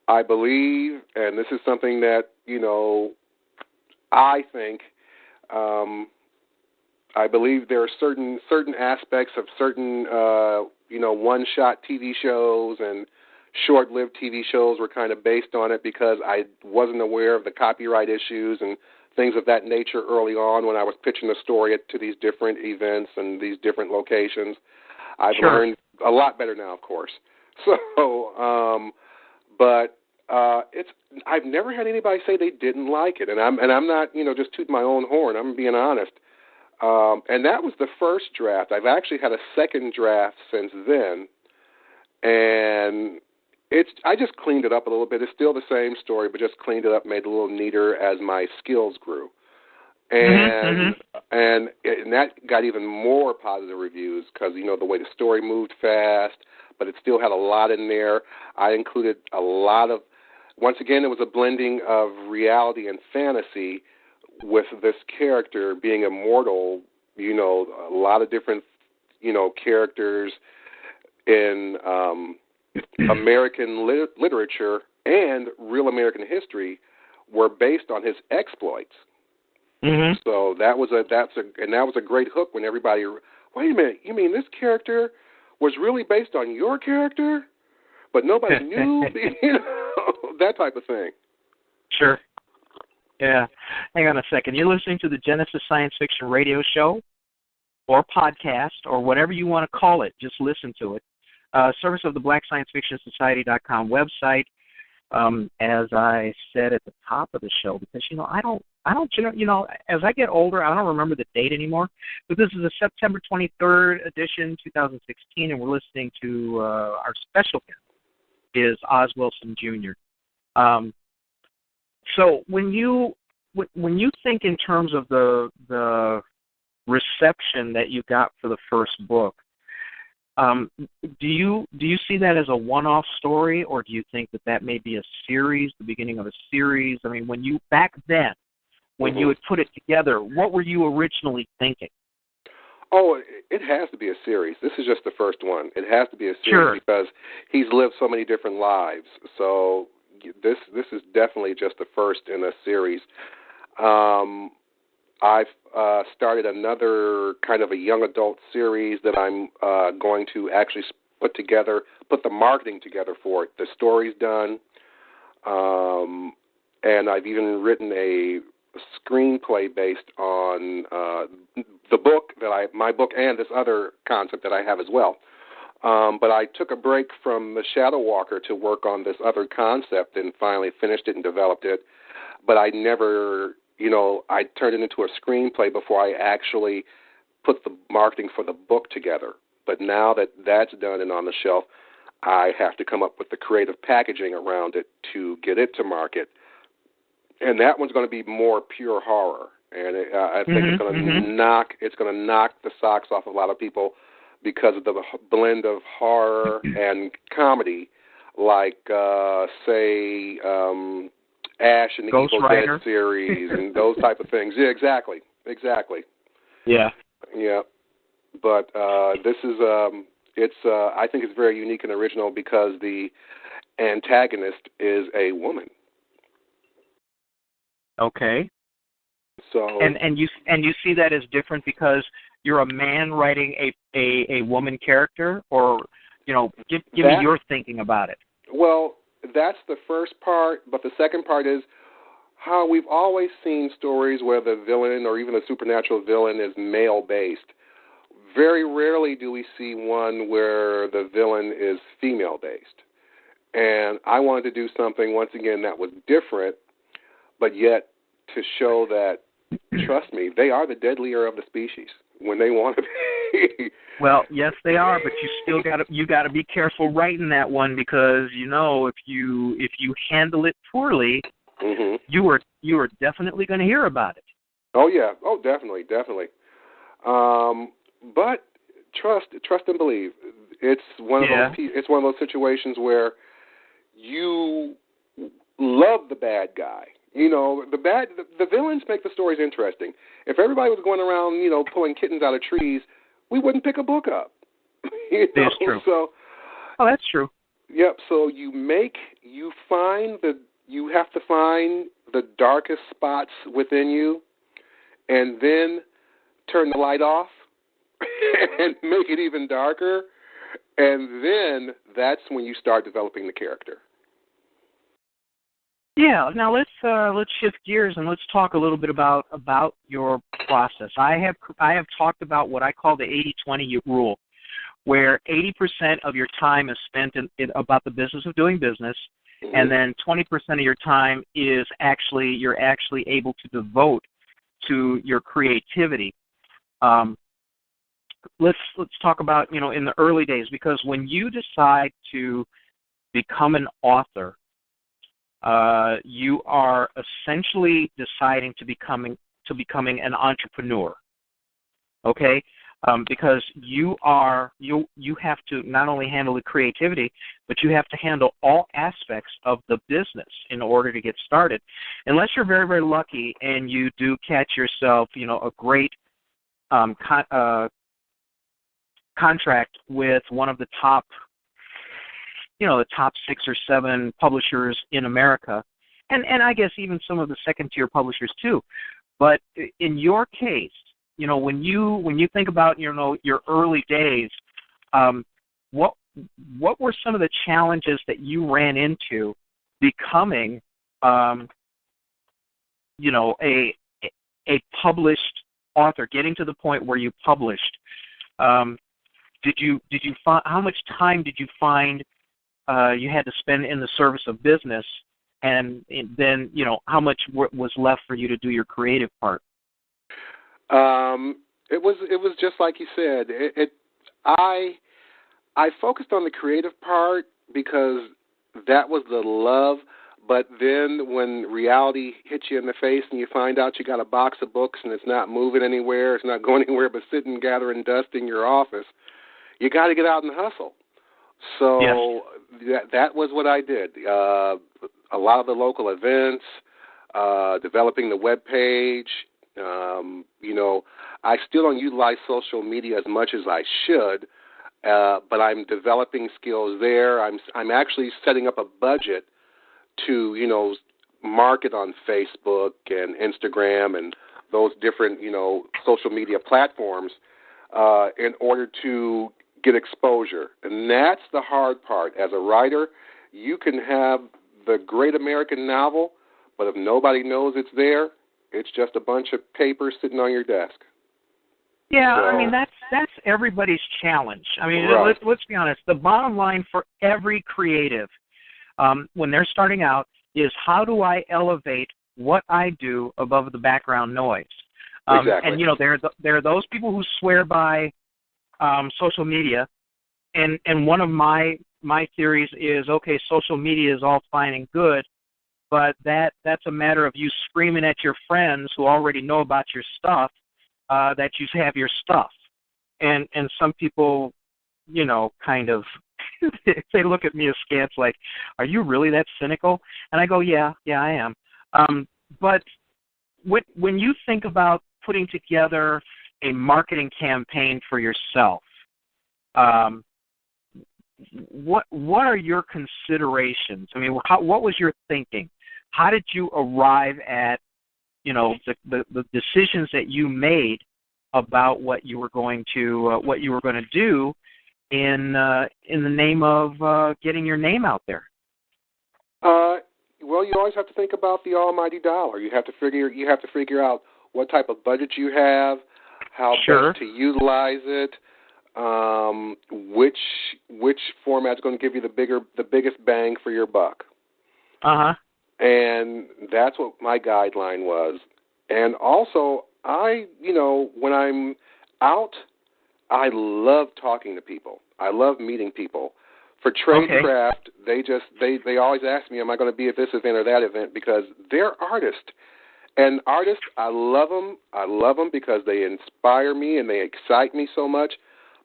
I believe, and this is something that, I think, I believe there are certain aspects of certain, one-shot TV shows and short-lived TV shows were kind of based on it because I wasn't aware of the copyright issues and things of that nature early on when I was pitching the story to these different events and these different locations. I've learned a lot better now, of course. So, I've never had anybody say they didn't like it, and I'm not, just tooting my own horn. I'm being honest. And that was the first draft. I've actually had a second draft since then, and I just cleaned it up a little bit. It's still the same story, but just cleaned it up, made it a little neater as my skills grew. And that got even more positive reviews because, the way the story moved fast, but it still had a lot in there. I included a lot of, once again, it was a blending of reality and fantasy with this character being immortal, a lot of different, characters in American literature and real American history were based on his exploits. Mm-hmm. So that was a great hook when everybody, wait a minute, you mean this character was really based on your character, but nobody knew, that type of thing.
Sure. Yeah. Hang on a second. You're listening to the Genesis Science Fiction Radio Show or podcast or whatever you want to call it. Just listen to it. Service of the BlackScienceFictionSociety.com website. As I said at the top of the show, because as I get older, I don't remember the date anymore. But this is a September 23rd edition, 2016, and we're listening to our special guest is Oz Wilson Jr. So when you think in terms of the reception that you got for the first book, do you see that as a one-off story, or do you think that may be a series, the beginning of a series? I mean, when you had put it together, what were you originally thinking?
Oh, it has to be a series. This is just the first one. It has to be a series because he's lived so many different lives. So this is definitely just the first in a series. I've started another kind of a young adult series that I'm going to actually put the marketing together for it. The story's done, and I've even written a screenplay based on the book my book and this other concept that I have as well. But I took a break from The Shadow Walker to work on this other concept and finally finished it and developed it. But I never, I turned it into a screenplay before I actually put the marketing for the book together. But now that that's done and on the shelf, I have to come up with the creative packaging around it to get it to market. And that one's going to be more pure horror. And I think it's going to knock the socks off a lot of people because of the blend of horror and comedy, like, say, Ash and the
Ghost
Evil
Rider.
Dead series and those type of things. Yeah, exactly.
Yeah.
Yeah. But this is, I think it's very unique and original because the antagonist is a woman.
Okay.
So
and you see that as different because you're a man writing a woman character, or give me your thinking about it.
Well, that's the first part, but the second part is how we've always seen stories where the villain or even the supernatural villain is male-based. Very rarely do we see one where the villain is female-based. And I wanted to do something, once again, that was different, but yet to show that, trust me, they are the deadlier of the species when they want to be.
Well, yes, they are, but you got to be careful writing that one, because if you handle it poorly,
mm-hmm.
you are definitely going to hear about it.
Oh yeah, definitely. But trust and believe. It's one of those situations where you love the bad guy. The villains make the stories interesting. If everybody was going around, pulling kittens out of trees, we wouldn't pick a book up.
That's true.
So,
that's true.
Yep. So you have to find the darkest spots within you, and then turn the light off and make it even darker, and then that's when you start developing the character.
Yeah. Now let's shift gears and let's talk a little bit about your process. I have talked about what I call the 80-20 rule, where 80% of your time is spent in about the business of doing business, mm-hmm. and then 20% of your time is you're actually able to devote to your creativity. Let's talk about in the early days, because when you decide to become an author, you are essentially deciding to becoming an entrepreneur. Okay, because you have to not only handle the creativity, but you have to handle all aspects of the business in order to get started. Unless you're very, very lucky and you do catch yourself, a great contract with one of the top 6 or 7 publishers in America, and I guess even some of the second-tier publishers too. But in your case, when you think about your early days, what were some of the challenges that you ran into becoming a published author, getting to the point where you published? Did you find, how much time did you find you had to spend in the service of business, and then how much was left for you to do your creative part?
It was just like you said. I focused on the creative part because that was the love. But then when reality hits you in the face and you find out you got a box of books and it's not moving anywhere, it's not going anywhere but sitting gathering dust in your office, you got to get out and hustle. So yes. that was what I did. A lot of the local events, developing the web page. I still don't utilize social media as much as I should, but I'm developing skills there. I'm actually setting up a budget to, market on Facebook and Instagram and those different, social media platforms in order to get exposure. And that's the hard part. As a writer, you can have the great American novel, but if nobody knows it's there, it's just a bunch of papers sitting on your desk.
Yeah, so, that's everybody's challenge.
Right.
Let's be honest. The bottom line for every creative, when they're starting out, is how do I elevate what I do above the background noise?
Exactly.
And there are those people who swear by social media, and one of my theories is, okay, social media is all fine and good, but that's a matter of you screaming at your friends who already know about your stuff that you have your stuff, and some people, kind of they look at me askance, like, are you really that cynical? And I go, yeah, I am. But when you think about putting together a marketing campaign for yourself, what are your considerations? What was your thinking? How did you arrive at, the decisions that you made about what you were going to do in the name of getting your name out there?
Well, you always have to think about the almighty dollar. You have to figure out what type of budget you have, how
Sure.
best to utilize it. which format's going to give you the biggest bang for your buck.
Uh-huh.
And that's what my guideline was. And also, when I'm out, I love talking to people. I love meeting people. For Tradecraft, they always ask me, am I going to be at this event or that event? Because they're artists. And artists, I love them. I love them because they inspire me and they excite me so much.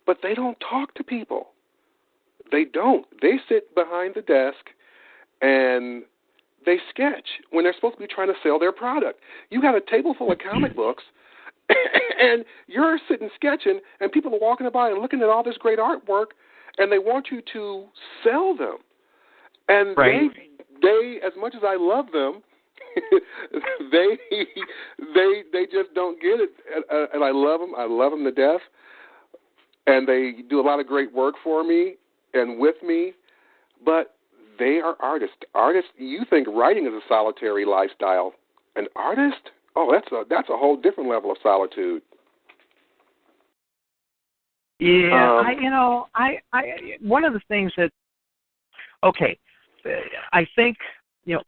But they don't talk to people. They don't. They sit behind the desk and they sketch when they're supposed to be trying to sell their product. You got a table full of comic books, and you're sitting sketching, and people are walking by and looking at all this great artwork, and they want you to sell them. And they, as much as I love them, they just don't get it. And I love them. I love them to death. And they do a lot of great work for me and with me, but they are artists. Artists, you think writing is a solitary lifestyle. An artist? Oh, that's a whole different level of solitude.
Yeah, I one of the things that, I think,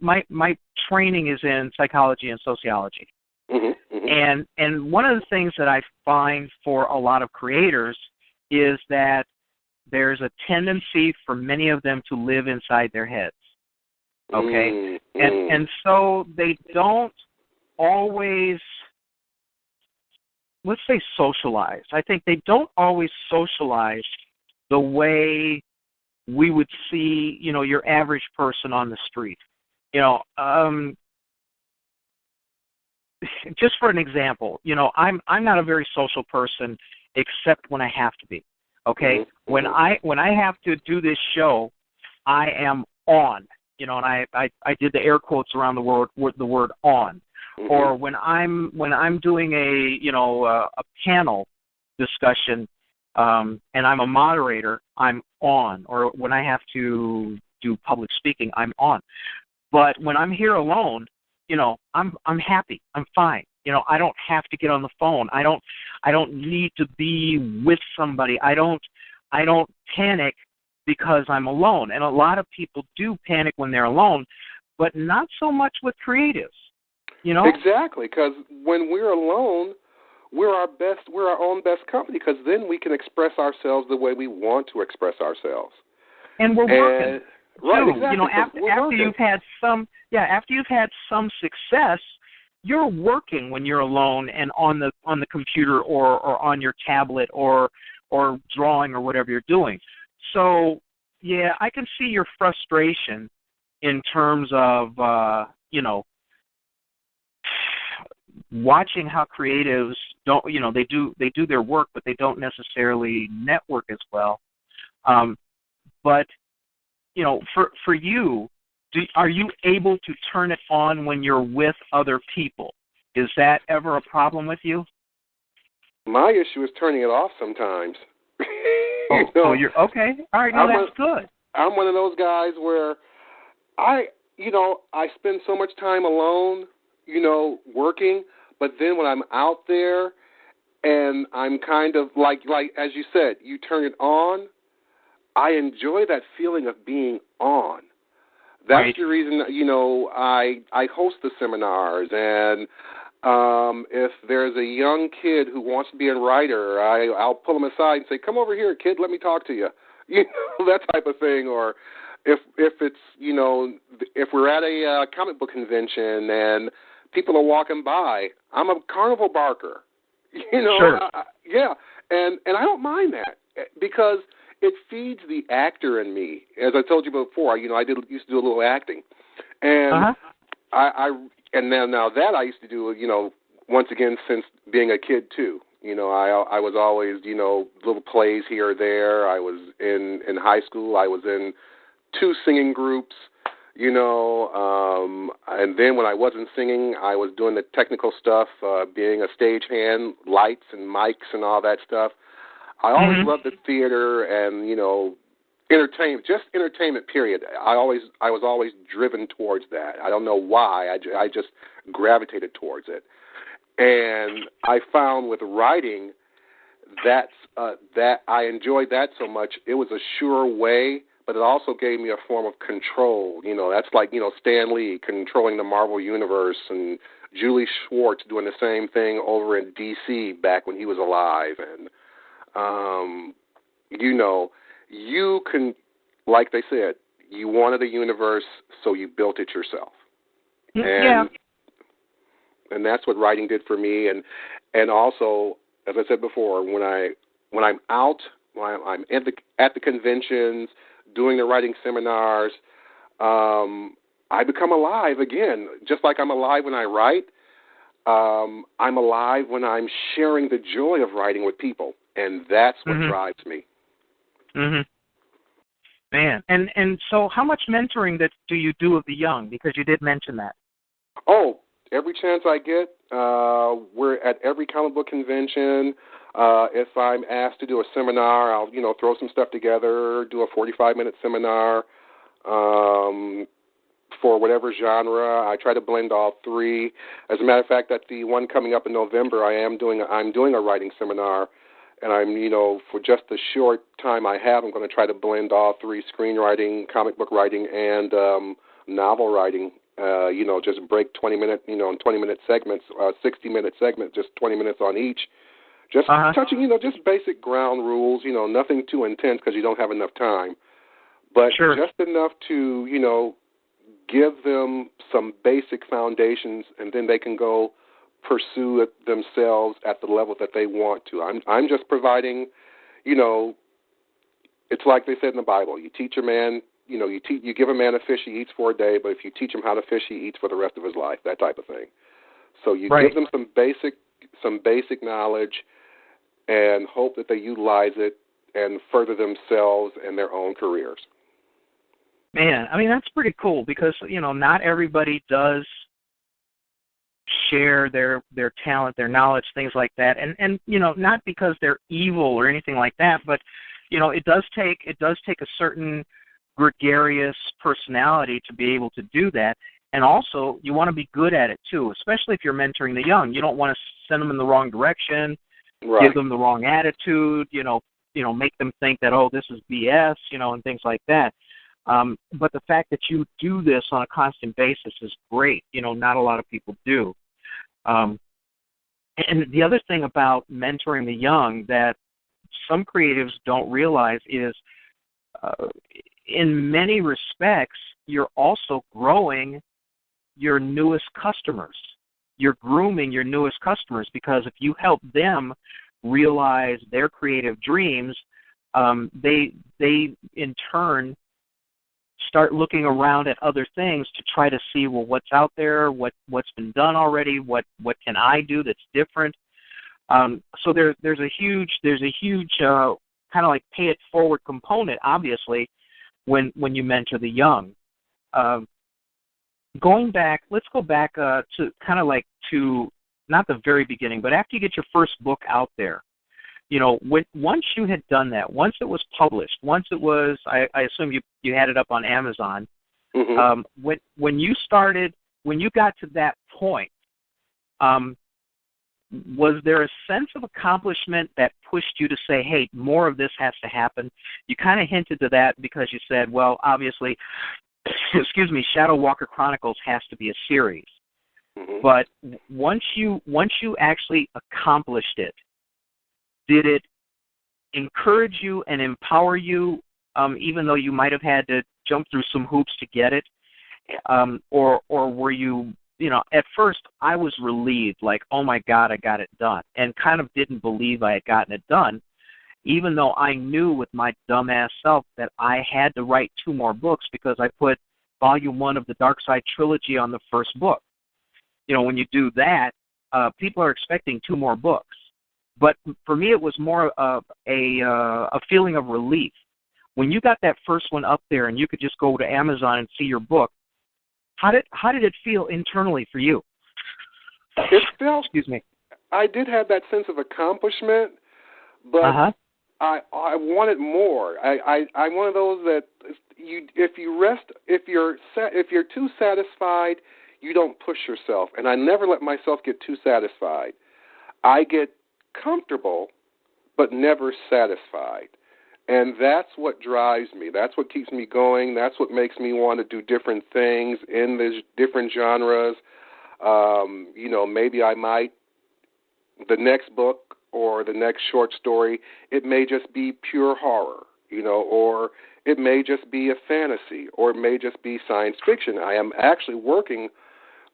my training is in psychology and sociology.
Mm-hmm, mm-hmm.
And one of the things that I find for a lot of creators is that there's a tendency for many of them to live inside their heads. Okay?
Mm-hmm.
And so they don't always, let's say, socialize. I think they don't always socialize the way we would see, your average person on the street. Just for an example, I'm not a very social person except when I have to be. Okay?
Mm-hmm.
When I have to do this show, I am on. And I did the air quotes around the word on.
Mm-hmm.
Or when I'm doing a panel discussion, and I'm a moderator, I'm on. Or when I have to do public speaking, I'm on. But when I'm here alone, I'm happy. I'm fine. I don't have to get on the phone. I don't need to be with somebody. I don't panic because I'm alone. And a lot of people do panic when they're alone, but not so much with creatives.
Exactly, because when we're alone, we're our own best company, because then we can express ourselves the way we want to express ourselves.
And we're working.
Right,
too.
exactly.
After you've had some success, you're working when you're alone and on the computer or on your tablet or drawing or whatever you're doing. So, yeah, I can see your frustration in terms of watching how creatives don't, they do their work, but they don't necessarily network as well. But for you, are you able to turn it on when you're with other people? Is that ever a problem with you?
My issue is turning it off sometimes.
You're okay. All right, that's good.
I'm one of those guys where I spend so much time alone, working, but then when I'm out there and I'm kind of like as you said, you turn it on, I enjoy that feeling of being on. That's the reason, I host the seminars, and if there's a young kid who wants to be a writer, I'll pull him aside and say, "Come over here, kid, let me talk to you." That type of thing. Or if it's, if we're at a comic book convention and people are walking by, I'm a carnival barker.
Sure.
And I don't mind that, because it feeds the actor in me. As I told you before, I used to do a little acting, and and now that I used to do, once again since being a kid too. I was always, little plays here or there. I was in high school. I was in 2 singing groups, and then when I wasn't singing, I was doing the technical stuff, being a stagehand, lights and mics and all that stuff. I always loved the theater and, entertainment, period. I was always driven towards that. I don't know why. I just gravitated towards it. And I found with writing that I enjoyed that so much. It was a sure way, but it also gave me a form of control. That's like, Stan Lee controlling the Marvel Universe and Julie Schwartz doing the same thing over in D.C. back when he was alive. And, you can, like they said, you wanted a universe, so you built it yourself. And that's what writing did for me. And also, as I said before, when I'm out, when I'm at the conventions, doing the writing seminars, I become alive again. Just like I'm alive when I write, I'm alive when I'm sharing the joy of writing with people, and that's what drives me.
Mm-hmm. Man, and so how much mentoring do you do of the young? Because you did mention that.
Oh, every chance I get. We're at every comic book convention. If I'm asked to do a seminar, I'll throw some stuff together, do a 45-minute seminar for whatever genre. I try to blend all three. As a matter of fact, at the one coming up in November, I'm doing a writing seminar, and I'm for just the short time I have, I'm going to try to blend all three: screenwriting, comic book writing, and novel writing. Just break 20-minute, in 20-minute segments, 60-minute segments, just 20 minutes on each. Just touching, just basic ground rules, nothing too intense because you don't have enough time. But just enough to, give them some basic foundations, and then they can go pursue it themselves at the level that they want to. I'm just providing, it's like they said in the Bible. You teach a man, you give a man a fish, he eats for a day, but if you teach him how to fish, he eats for the rest of his life, that type of thing. So you give them some basic knowledge and hope that they utilize it and further themselves and their own careers.
Man, I mean, that's pretty cool because, not everybody does share their talent, their knowledge, things like that. And not because they're evil or anything like that, but, it does take a certain gregarious personality to be able to do that. And also, you want to be good at it, too, especially if you're mentoring the young. You don't want to send them in the wrong direction, give them the wrong attitude, make them think that, oh, this is BS, and things like that. But the fact that you do this on a constant basis is great. Not a lot of people do. And the other thing about mentoring the young that some creatives don't realize is in many respects, you're also growing your newest customers. You're grooming your newest customers because if you help them realize their creative dreams, they in turn start looking around at other things to try to see, well, what's out there, what's been done already, what can I do that's different. So there's a huge kind of like pay it forward component, obviously, when you mentor the young. Let's go back to kind of like to not the very beginning, but after you get your first book out there, once you had done that, once it was published, once it was, I assume you had it up on Amazon.
Mm-hmm.
When you got to that point, was there a sense of accomplishment that pushed you to say, hey, more of this has to happen? You kind of hinted to that because you said, well, obviously, Shadow Walker Chronicles has to be a series.
Mm-hmm.
But once you actually accomplished it, did it encourage you and empower you, even though you might have had to jump through some hoops to get it? Or were you, at first I was relieved, like, oh my God, I got it done, and kind of didn't believe I had gotten it done, even though I knew with my dumbass self that I had to write 2 more books because I put Volume 1 of the Dark Side Trilogy on the first book. When you do that, people are expecting 2 more books. But for me, it was more of a feeling of relief. When you got that first one up there and you could just go to Amazon and see your book, how did it feel internally for you?
It felt.
Excuse me.
I did have that sense of accomplishment, but I wanted more. I'm one of those that if you're too satisfied, you don't push yourself. And I never let myself get too satisfied. I get comfortable, but never satisfied. And that's what drives me. That's what keeps me going. That's what makes me want to do different things in the different genres. Maybe I might, the next book or the next short story, it may just be pure horror, or it may just be a fantasy, or it may just be science fiction. I am actually working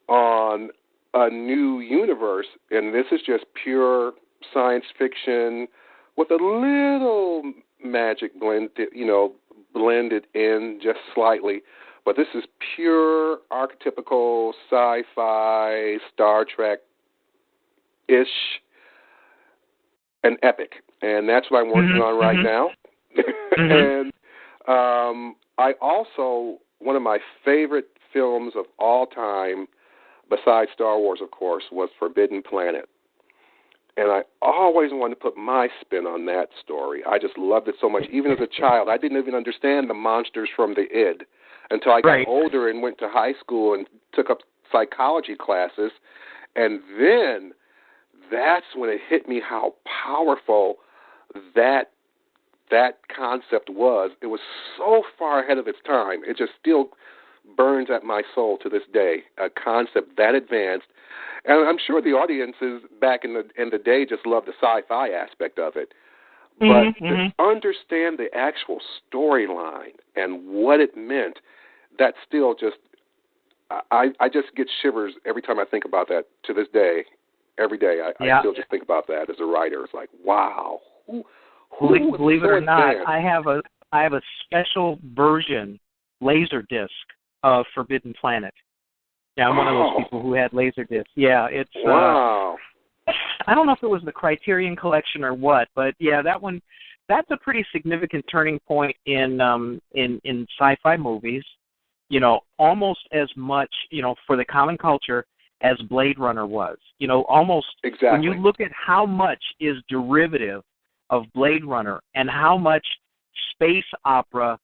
on a new universe, and this is just pure science fiction with a little magic blended in just slightly. But this is pure archetypical sci-fi, Star Trek-ish, an epic. And that's what I'm working on right now. And I also, one of my favorite films of all time, besides Star Wars, of course, was Forbidden Planet. And I always wanted to put my spin on that story. I just loved it so much. Even as a child, I didn't even understand the monsters from the id until I got older and went to high school and took up psychology classes. And then that's when it hit me how powerful that concept was. It was so far ahead of its time. It just still burns at my soul to this day, a concept that advanced. And I'm sure the audiences back in the day just loved the sci-fi aspect of it. But to understand the actual storyline and what it meant, that still just, I just get shivers every time I think about that to this day. Every day I still just think about that as a writer. It's like, wow.
Believe it or not, I have a special version, Laserdisc, of Forbidden Planet. Yeah, I'm one of those people who had Laserdisc. Yeah, it's
wow.
I don't know if it was the Criterion Collection or what, but yeah, that's a pretty significant turning point in sci-fi movies. Almost as much, for the common culture as Blade Runner was. Almost
exactly.
When you look at how much is derivative of Blade Runner and how much space opera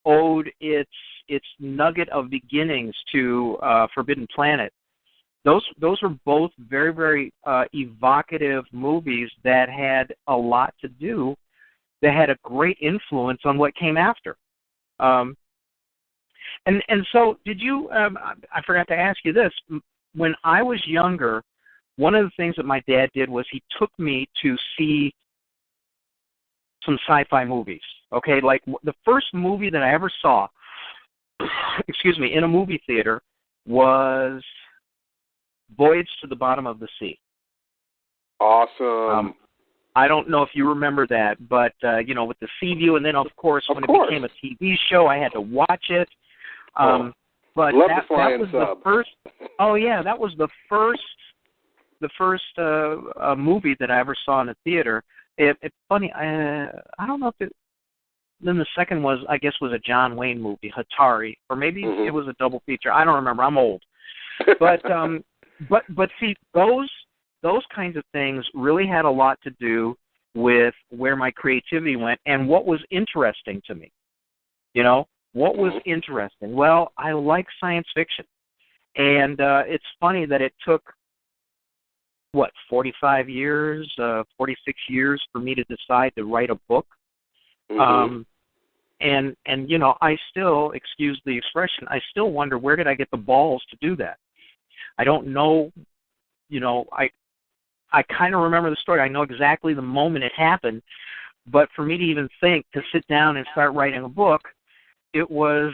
owed its nugget of beginnings to Forbidden Planet. Those are both very, very evocative movies that had a lot to do, that had a great influence on what came after. And so did you, I forgot to ask you this, when I was younger, one of the things that my dad did was he took me to see some sci-fi movies, okay? Like the first movie that I ever saw, in a movie theater was Voyage to the Bottom of the Sea.
Awesome.
I don't know if you remember that, but, with the Sea View, and then, of course, when it became a TV show, I had to watch it. But that was the first. Oh yeah, that was the first movie that I ever saw in a theater. It's funny. I don't know if it. Then the second was, I guess, was a John Wayne movie, Hatari, or maybe it was a double feature. I don't remember. I'm old. But but see, those kinds of things really had a lot to do with where my creativity went and what was interesting to me. What was interesting? Well, I like science fiction. And it's funny that it took, 46 years for me to decide to write a book. And I still, excuse the expression, I still wonder, where did I get the balls to do that? I don't know, I kind of remember the story. I know exactly the moment it happened. But for me to even think to sit down and start writing a book, it was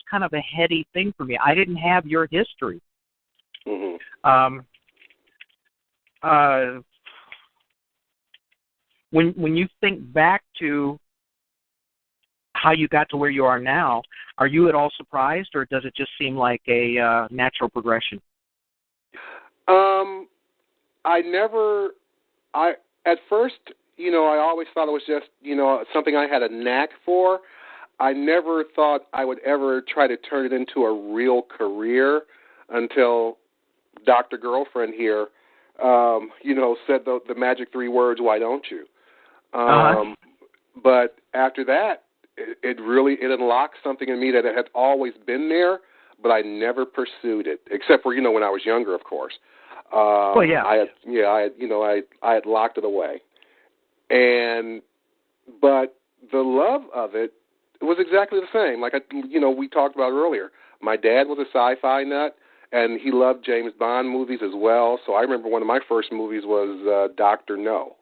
kind of a heady thing for me. I didn't have your history. When you think back to how you got to where you are now, are you at all surprised, or does it just seem like a natural progression?
At first, I always thought it was just, something I had a knack for. I never thought I would ever try to turn it into a real career until Dr. Girlfriend here, said the magic 3 words, "Why don't you?" But after that, it unlocked something in me that had always been there, but I never pursued it, except for, when I was younger, of course. I had locked it away. But the love of it was exactly the same. Like, we talked about earlier. My dad was a sci-fi nut, and he loved James Bond movies as well. So I remember one of my first movies was Dr. No.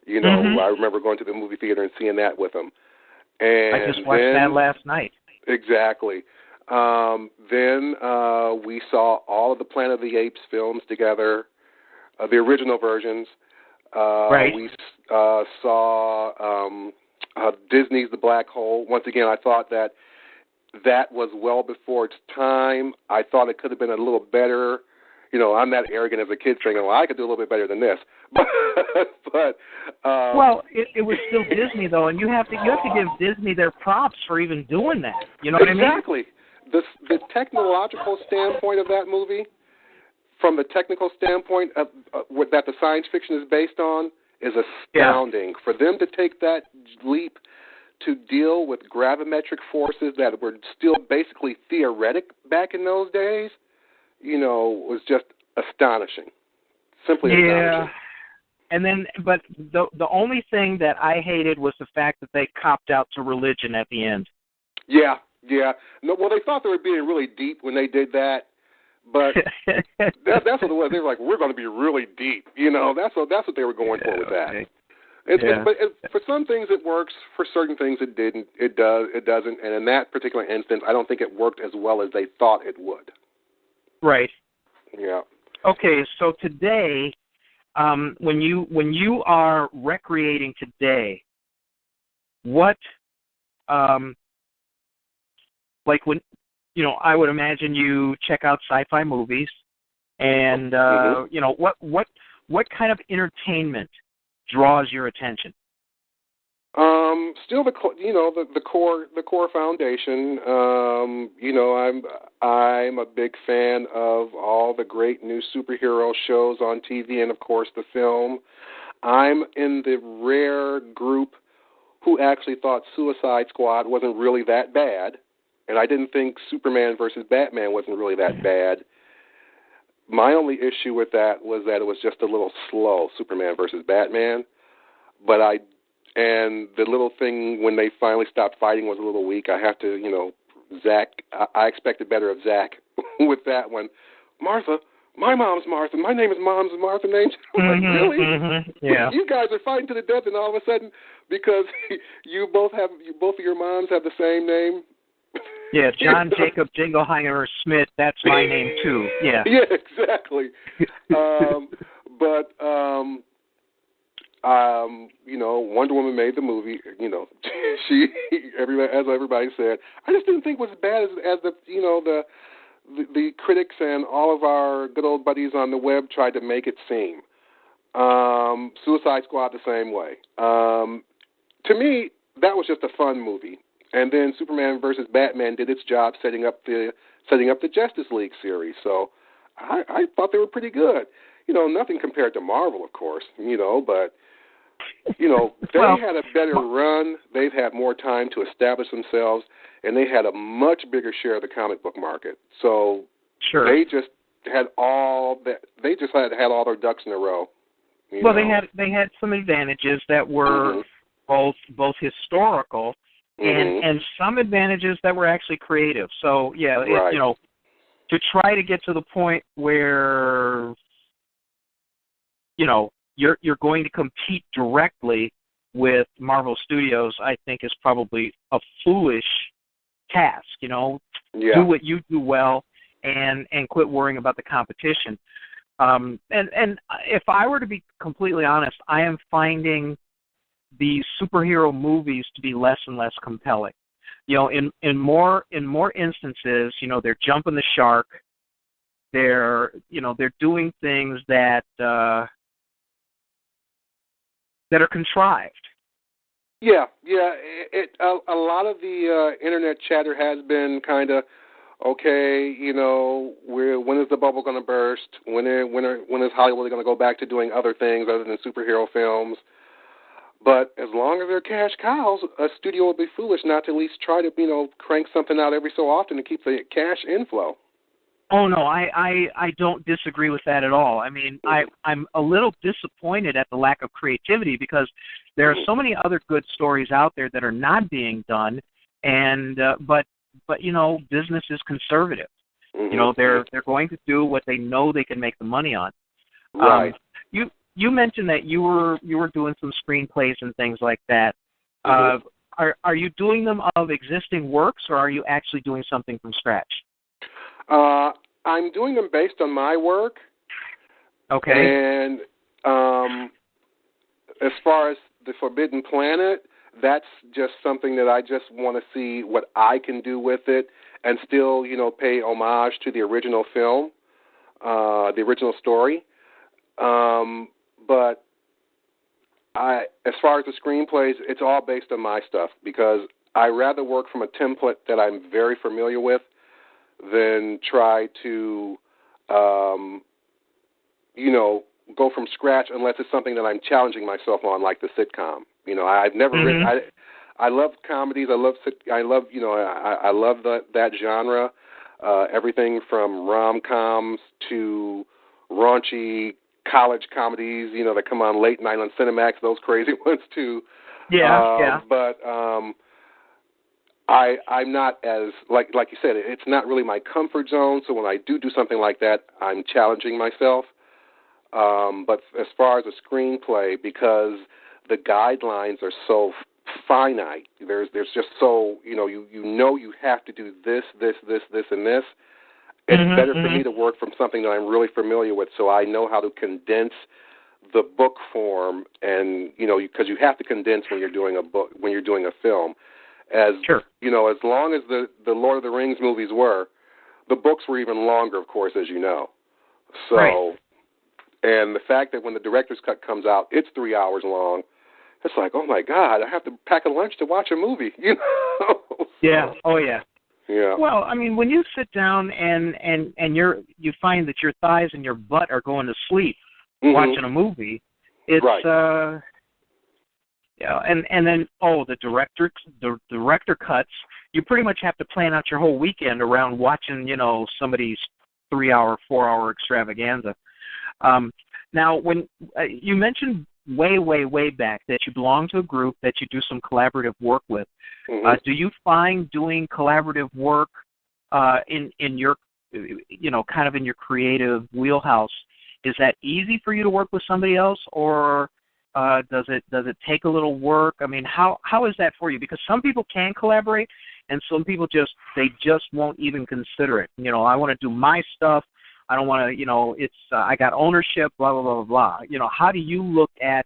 I remember going to the movie theater and seeing that with him. And
I just watched that last night.
Exactly. Then we saw all of the Planet of the Apes films together, the original versions.
Right.
We saw Disney's The Black Hole. Once again, I thought that was well before its time. I thought it could have been a little better. I'm that arrogant as a kid saying, well, I could do a little bit better than this. But
well, it was still Disney, though, and you have to give Disney their props for even doing that. You know what I mean?
Exactly. The technological standpoint of that movie, from the technical standpoint of that the science fiction is based on, is astounding. Yeah. For them to take that leap to deal with gravimetric forces that were still basically theoretic back in those days, was just astonishing. Simply astonishing.
And then, but the only thing that I hated was the fact that they copped out to religion at the end.
Yeah. No, well, they thought they were being really deep when they did that, but that's what it was. They were like, we're going to be really deep. That's what they were going for with that.
Okay.
But for some things it works. For certain things it didn't. It doesn't. And in that particular instance, I don't think it worked as well as they thought it would.
Right.
Yeah.
Okay. So today, when you are recreating today, what, like when, I would imagine you check out sci-fi movies, and what kind of entertainment draws your attention?
Still the core foundation. I'm a big fan of all the great new superhero shows on TV, and of course the film. I'm in the rare group who actually thought Suicide Squad wasn't really that bad, and I didn't think Superman versus Batman wasn't really that bad. My only issue with that was that it was just a little slow, Superman versus Batman. And the little thing when they finally stopped fighting was a little weak. I have to, Zach, I expected better of Zach with that one. Martha, my mom's Martha. My name is Mom's Martha named. I'm like, really?
Mm-hmm. Yeah.
You guys are fighting to the death, and all of a sudden, because both of your moms have the same name.
Yeah, John Jacob Jingleheimer Smith. That's my name too. Yeah.
Yeah, exactly. Wonder Woman made the movie. As everybody said, I just didn't think it was as bad as the critics and all of our good old buddies on the web tried to make it seem. Suicide Squad the same way. To me, that was just a fun movie. And then Superman versus Batman did its job setting up the Justice League series. So I thought they were pretty good. Nothing compared to Marvel, of course. But they had a better run. They've had more time to establish themselves, and they had a much bigger share of the comic book market. So
sure.
They just had all that. They just had all their ducks in a row.
Well, they had some advantages that were both historical and some advantages that were actually creative. So yeah,
right.
To try to get to the point where you're going to compete directly with Marvel Studios, I think is probably a foolish task. Do what you do well and quit worrying about the competition. And if I were to be completely honest, I am finding the superhero movies to be less and less compelling. In more instances, they're jumping the shark. They're doing things that are contrived.
Yeah. A lot of the internet chatter has been kind of, okay, when is the bubble going to burst? When is Hollywood going to go back to doing other things other than superhero films? But as long as they're cash cows, a studio would be foolish not to at least try to, crank something out every so often to keep the cash inflow.
Oh no, I don't disagree with that at all. I mean, I'm a little disappointed at the lack of creativity because there are so many other good stories out there that are not being done, and but business is conservative. They're going to do what they know they can make the money on.
Right.
You mentioned that you were doing some screenplays and things like that. Are you doing them of existing works, or are you actually doing something from scratch?
I'm doing them based on my work.
Okay.
And as far as the Forbidden Planet, that's just something that I just want to see what I can do with it and still, pay homage to the original film, the original story. But as far as the screenplays, it's all based on my stuff because I rather work from a template that I'm very familiar with than try to, go from scratch unless it's something that I'm challenging myself on, like the sitcom. I've never written. I love comedies. I love that genre. Everything from rom-coms to raunchy college comedies, that come on late night on Cinemax. Those crazy ones too.
Yeah.
But I'm not as like you said. It's not really my comfort zone. So when I do something like that, I'm challenging myself. But as far as a screenplay, because the guidelines are so finite, there's just so you have to do this, and this. It's better for me to work from something that I'm really familiar with, so I know how to condense the book form, and because you have to condense when you're doing a book, when you're doing a film. As long as the Lord of the Rings movies were, the books were even longer, of course, as you know. So, right. And the fact that when the director's cut comes out, it's 3 hours long. It's like, oh my God, I have to pack a lunch to watch a movie.
Yeah. Oh yeah.
Yeah.
Well, I mean, when you sit down and you find that your thighs and your butt are going to sleep watching a movie, it's
right.
And then the director cuts. You pretty much have to plan out your whole weekend around watching somebody's 3-hour, 4-hour extravaganza. Now, when you mentioned way back that you belong to a group that you do some collaborative work with, do you find doing collaborative work in your kind of in your creative wheelhouse, is that easy for you to work with somebody else, or does it take a little work? I mean, how is that for you? Because some people can collaborate, and some people just won't even consider it. I want to do my stuff. I don't want to, it's I got ownership, blah blah blah blah blah. How do you look at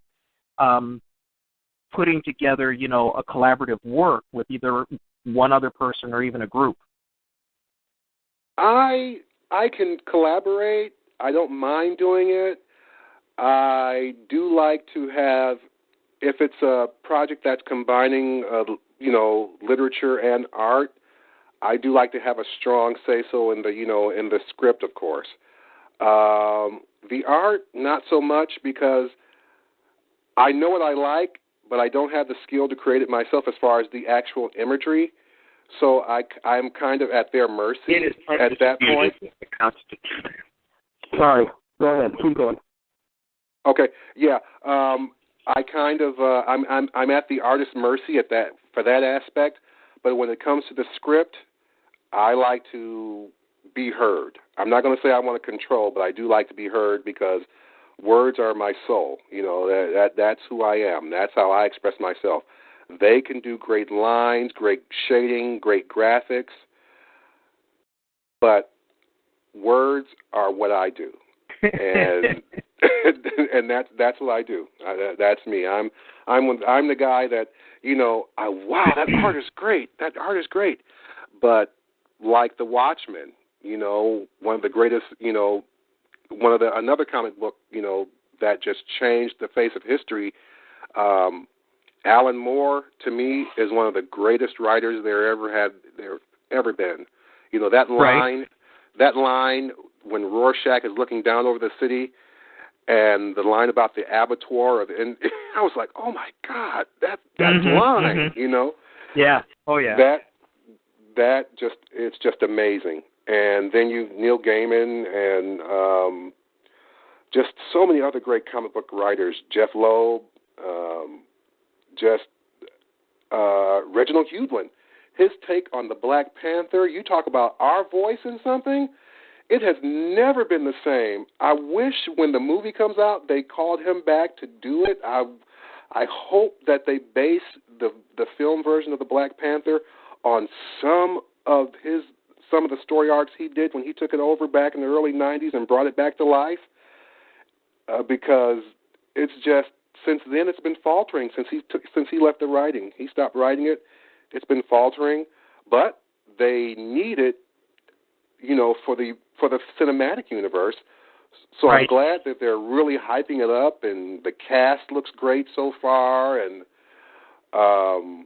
putting together, a collaborative work with either one other person or even a group?
I can collaborate. I don't mind doing it. I do like to have, if it's a project that's combining, literature and art, I do like to have a strong say-so in the script, of course. The art, not so much, because I know what I like, but I don't have the skill to create it myself as far as the actual imagery. So I'm kind of at their mercy at that point.
Sorry. Go ahead. Keep going.
Okay. Yeah. I kind of I'm at the artist's mercy for that aspect. But when it comes to the script, I like to be heard. I'm not going to say I want to control, but I do like to be heard because words are my soul. That's who I am. That's how I express myself. They can do great lines, great shading, great graphics, but words are what I do, and and that's what I do. That's me. I'm the guy that wow, that art is great. That art is great, but like The Watchmen, one of the greatest, another comic book, that just changed the face of history. Alan Moore, to me, is one of the greatest writers there ever been. That line when Rorschach is looking down over the city, and the line about the abattoir, and I was like, oh my God, that line,
Yeah. Oh yeah.
It's just amazing. and then Neil Gaiman, and just so many other great comic book writers. Jeff Loeb, Reginald Hudlin. His take on the Black Panther, you talk about our voice in something, it has never been the same. I wish when the movie comes out they called him back to do it. I hope that they base the film version of the Black Panther on some of the story arcs he did when he took it over back in the early 90s and brought it back to life, because it's just, since then it's been faltering since he left the writing. He stopped writing it. It's been faltering, but they need it, for the cinematic universe. So right. I'm glad that they're really hyping it up, and the cast looks great so far. And God,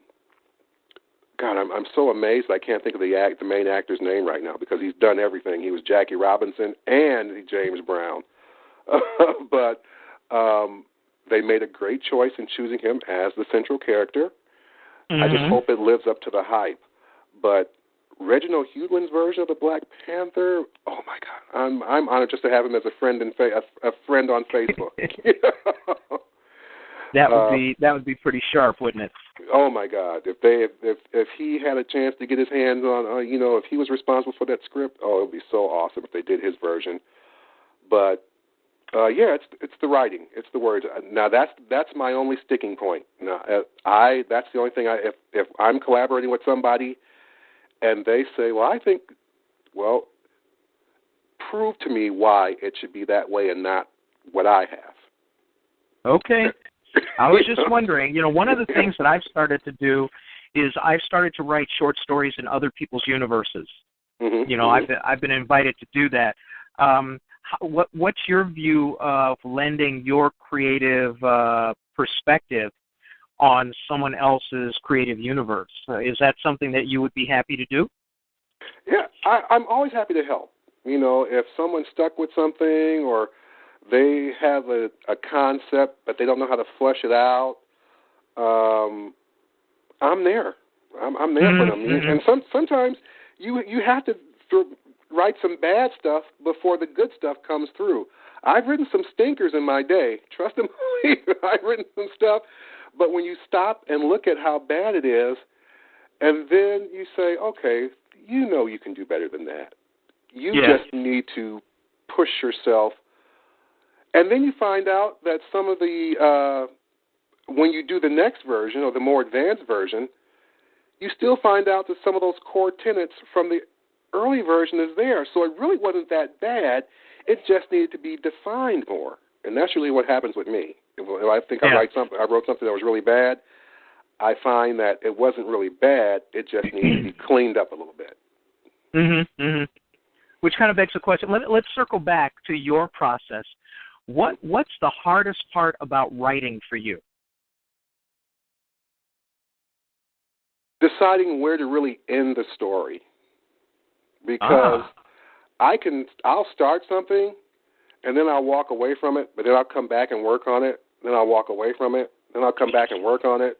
I'm so amazed I can't think of the main actor's name right now, because he's done everything. He was Jackie Robinson and James Brown, but they made a great choice in choosing him as the central character. Mm-hmm. I just hope it lives up to the hype. But Reginald Hudlin's version of the Black Panther, oh my God, I'm honored just to have him as a friend a friend on Facebook.
That would be pretty sharp, wouldn't it?
Oh my God, if he had a chance to get his hands on, if he was responsible for that script, it would be so awesome if they did his version. But it's the writing, it's the words. Now that's my only sticking point. Now that's the only thing if I'm collaborating with somebody and they say, prove to me why it should be that way and not what I have.
Okay. I was just wondering, one of the things that I've started to do is I've started to write short stories in other people's universes. Mm-hmm. I've been invited to do that. What's your view of lending your creative perspective on someone else's creative universe? Is that something that you would be happy to do?
Yeah, I'm always happy to help. If someone's stuck with something or they have a concept but they don't know how to flesh it out, I'm there. I'm there for them. Mm-hmm. And sometimes you have to write some bad stuff before the good stuff comes through. I've written some stinkers in my day. Trust me, I've written some stuff. But when you stop and look at how bad it is, and then you say, okay, you can do better than that. You just need to push yourself. And then you find out that some of the, when you do the next version or the more advanced version, you still find out that some of those core tenets from the early version is there. So it really wasn't that bad. It just needed to be defined more. And that's really what happens with me. If I think I wrote something that was really bad, I find that it wasn't really bad. It just needs to be cleaned up a little bit.
Mm-hmm, mm-hmm. Which kind of begs the question. Let's circle back to your process. What's the hardest part about writing for you?
Deciding where to really end the story. Because I'll start something, and then I'll walk away from it, but then I'll come back and work on it. Then I'll walk away from it. Then I'll come back and work on it.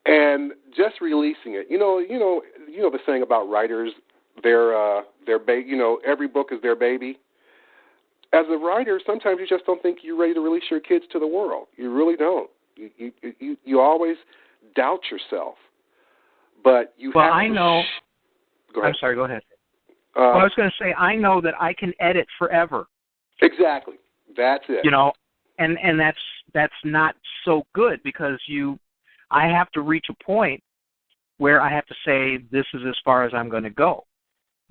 And just releasing it. You know the saying about writers, every book is their baby. As a writer, sometimes you just don't think you're ready to release your kids to the world. You really don't. You always doubt yourself. But you have to.
I know.
Go ahead.
I'm sorry, go ahead. I was going to say, I know that I can edit forever.
Exactly. That's it.
And that's not so good, because I have to reach a point where I have to say, this is as far as I'm going to go.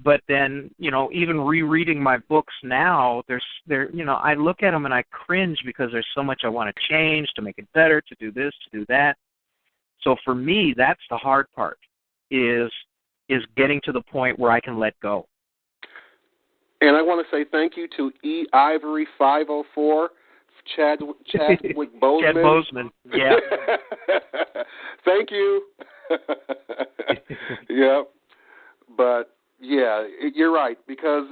But then, even rereading my books now, I look at them and I cringe, because there's so much I want to change, to make it better, to do this, to do that. So for me, that's the hard part, is getting to the point where I can let go.
And I want to say thank you to E. Ivory 504, Chadwick Boseman.
Chad Boseman, yeah.
Thank you. Yeah. But, yeah, you're right, because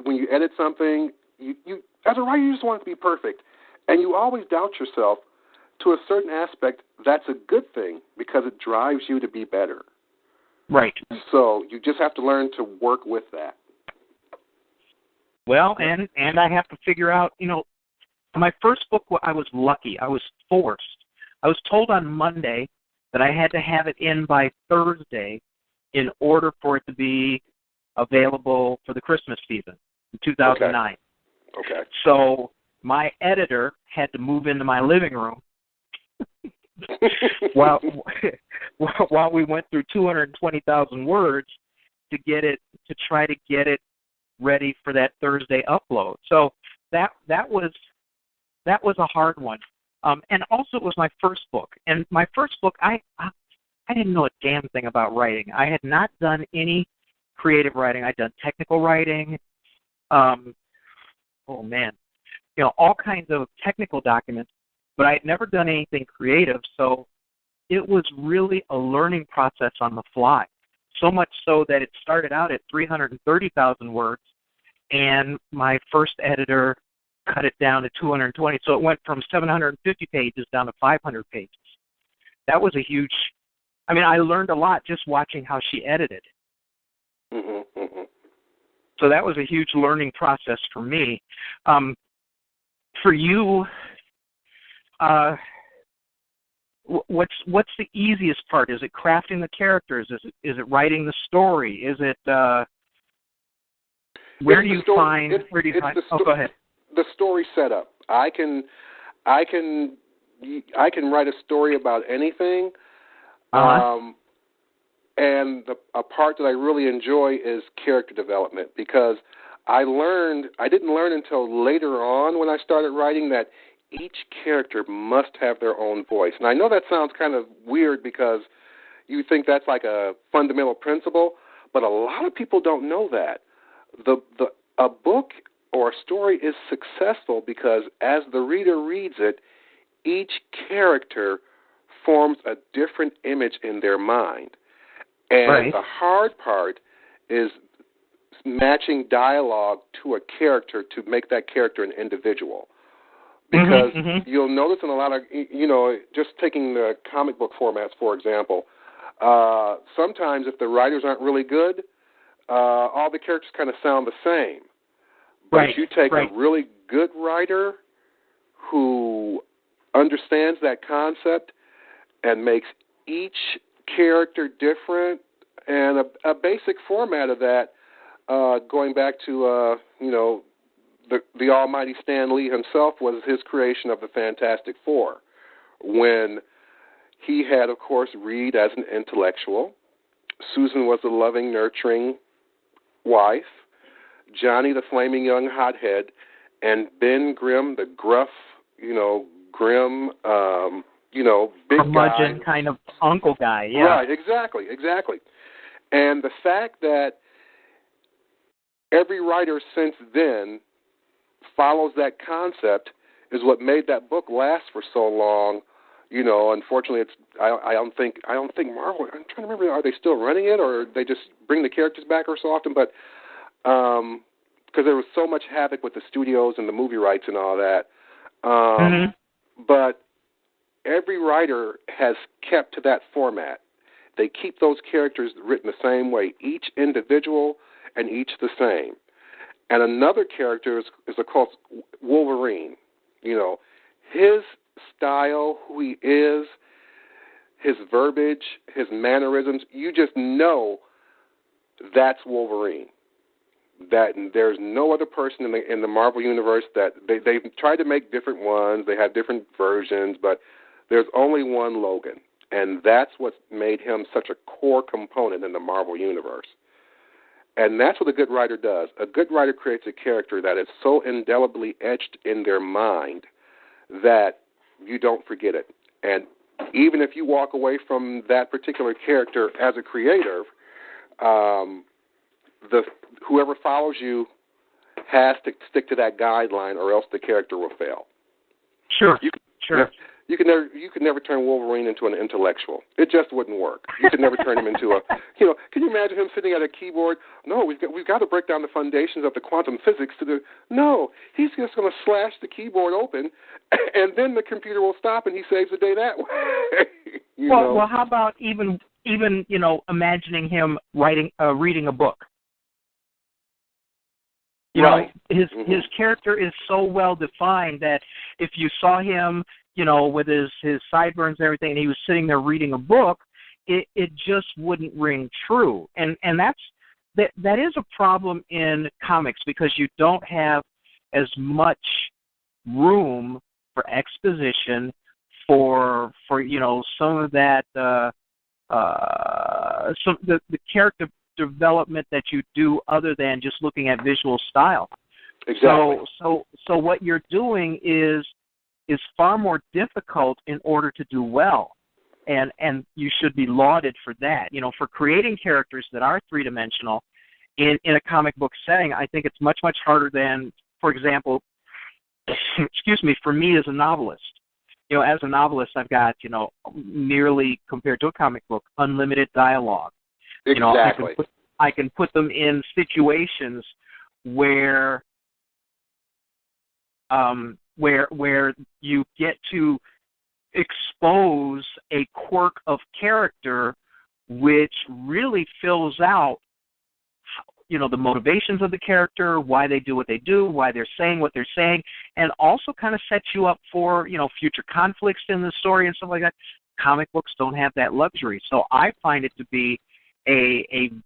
when you edit something, you as a writer, you just want it to be perfect. And you always doubt yourself. To a certain aspect, that's a good thing, because it drives you to be better.
Right.
So you just have to learn to work with that.
Well, and I have to figure out, my first book, I was lucky. I was forced. I was told on Monday that I had to have it in by Thursday in order for it to be available for the Christmas season in 2009.
Okay.
So my editor had to move into my living room while we went through 220,000 words to try to get it ready for that Thursday upload. So that was a hard one. And also it was my first book. And my first book, I didn't know a damn thing about writing. I had not done any creative writing. I'd done technical writing. All kinds of technical documents, but I had never done anything creative. So it was really a learning process on the fly. So much so that it started out at 330,000 words, and my first editor cut it down to 220. So it went from 750 pages down to 500 pages. That was a huge, I learned a lot just watching how she edited.
Mm-hmm, mm-hmm.
So that was a huge learning process for me. For you, what's the easiest part? Is it crafting the characters? Is it writing the story? Is it where do you find? Oh, go ahead.
The story setup. I can write a story about anything. And a part that I really enjoy is character development, because I didn't learn until later on when I started writing that each character must have their own voice. And I know that sounds kind of weird because you think that's like a fundamental principle, but a lot of people don't know that. A book or a story is successful because as the reader reads it, each character forms a different image in their mind. And
right.
The hard part is matching dialogue to a character to make that character an individual. Because you'll notice in a lot of, just taking the comic book formats, for example, sometimes if the writers aren't really good, all the characters kind of sound the same. But if you take a really good writer who understands that concept and makes each character different, and a basic format of that, going back to, the almighty Stan Lee himself, was his creation of the Fantastic Four, when he had, of course, Reed as an intellectual, Susan was the loving, nurturing wife, Johnny the flaming young hothead, and Ben Grimm, the gruff, grim, big
curmudgeon
guy.
kind of uncle guy, yeah.
Right, exactly. And the fact that every writer since then follows that concept is what made that book last for so long. Unfortunately, I don't think Marvel. I'm trying to remember, are they still running it, or they just bring the characters back or so often? But because there was so much havoc with the studios and the movie rights and all that. But every writer has kept to that format. They keep those characters written the same way, each individual and each the same. And another character is of course, Wolverine. His style, who he is, his verbiage, his mannerisms, you just know that's Wolverine. That there's no other person in the Marvel universe that they've tried to make different ones. They have different versions, but there's only one Logan, and that's what's made him such a core component in the Marvel universe. And that's what a good writer does. A good writer creates a character that is so indelibly etched in their mind that you don't forget it. And even if you walk away from that particular character as a creator, whoever follows you has to stick to that guideline, or else the character will fail.
Sure.
You could never turn Wolverine into an intellectual. It just wouldn't work. You could never turn him into a, can you imagine him sitting at a keyboard? No, we've got to break down the foundations of the quantum physics no, he's just going to slash the keyboard open, and then the computer will stop and he saves the day that way.
Well, how about even even imagining him reading a book.
Right.
His character is so well defined that if you saw him, with his sideburns and everything, and he was sitting there reading a book, it just wouldn't ring true. And that is a problem in comics because you don't have as much room for exposition for some of that some the character development that you do other than just looking at visual style.
Exactly.
So what you're doing is far more difficult in order to do well. And you should be lauded for that. For creating characters that are three-dimensional in a comic book setting, I think it's much, much harder than, for example, excuse me, for me as a novelist. As a novelist, I've got, nearly, compared to a comic book, unlimited dialogue.
Exactly.
I can put them in situations where you get to expose a quirk of character which really fills out the motivations of the character, why they do what they do, why they're saying what they're saying, and also kind of sets you up for future conflicts in the story and stuff like that. Comic books don't have that luxury, so I find it to be in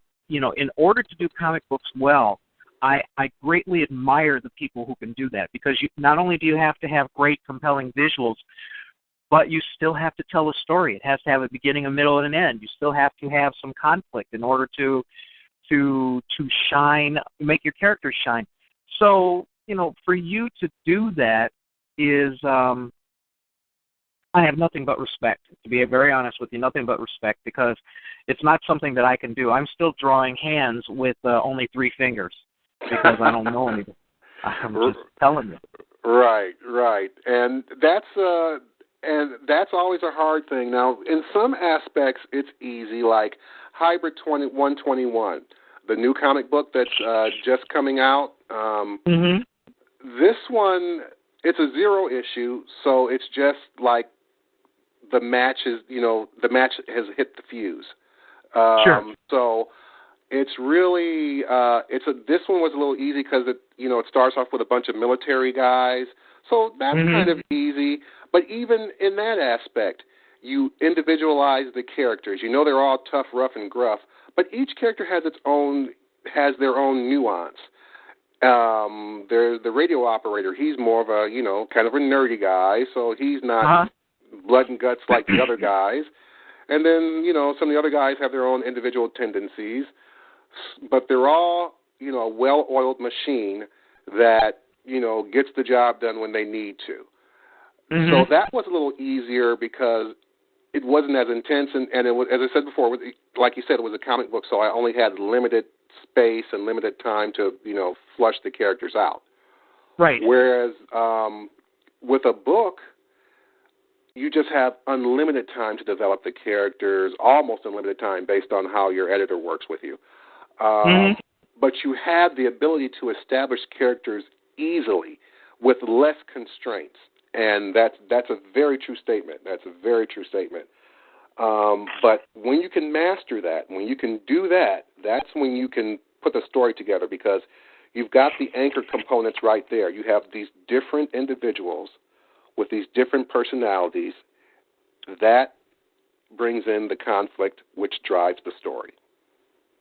order to do comic books well, I greatly admire the people who can do that, because not only do you have to have great, compelling visuals, but you still have to tell a story. It has to have a beginning, a middle, and an end. You still have to have some conflict in order to shine, make your characters shine. So, for you to do that is, I have nothing but respect. To be very honest with you, nothing but respect, because it's not something that I can do. I'm still drawing hands with only 3 fingers because I don't know anything. I'm just telling you.
Right. And that's always a hard thing. Now, in some aspects, it's easy, like Hybrid 121, the new comic book that's just coming out. This one, it's a 0 issue, so it's just like the match has hit the fuse.
Sure.
So it's really this one was a little easy because it starts off with a bunch of military guys, so that's kind of easy. But even in that aspect, you individualize the characters. They're all tough, rough, and gruff, but each character has their own nuance. There's the radio operator. He's more of a kind of a nerdy guy, so he's not blood and guts like the other guys. And then some of the other guys have their own individual tendencies, but they're all a well-oiled machine that gets the job done when they need to. So that was a little easier because it wasn't as intense, and it was, as I said before, like you said, it was a comic book, so I only had limited space and limited time to flush the characters out.
Right.
Whereas with a book, you just have unlimited time to develop the characters, almost unlimited time based on how your editor works with you. But you have the ability to establish characters easily with less constraints. And that's a very true statement. But when you can master that, when you can do that, that's when you can put the story together, because you've got the anchor components right there. You have these different individuals with these different personalities. That brings in the conflict, which drives the story.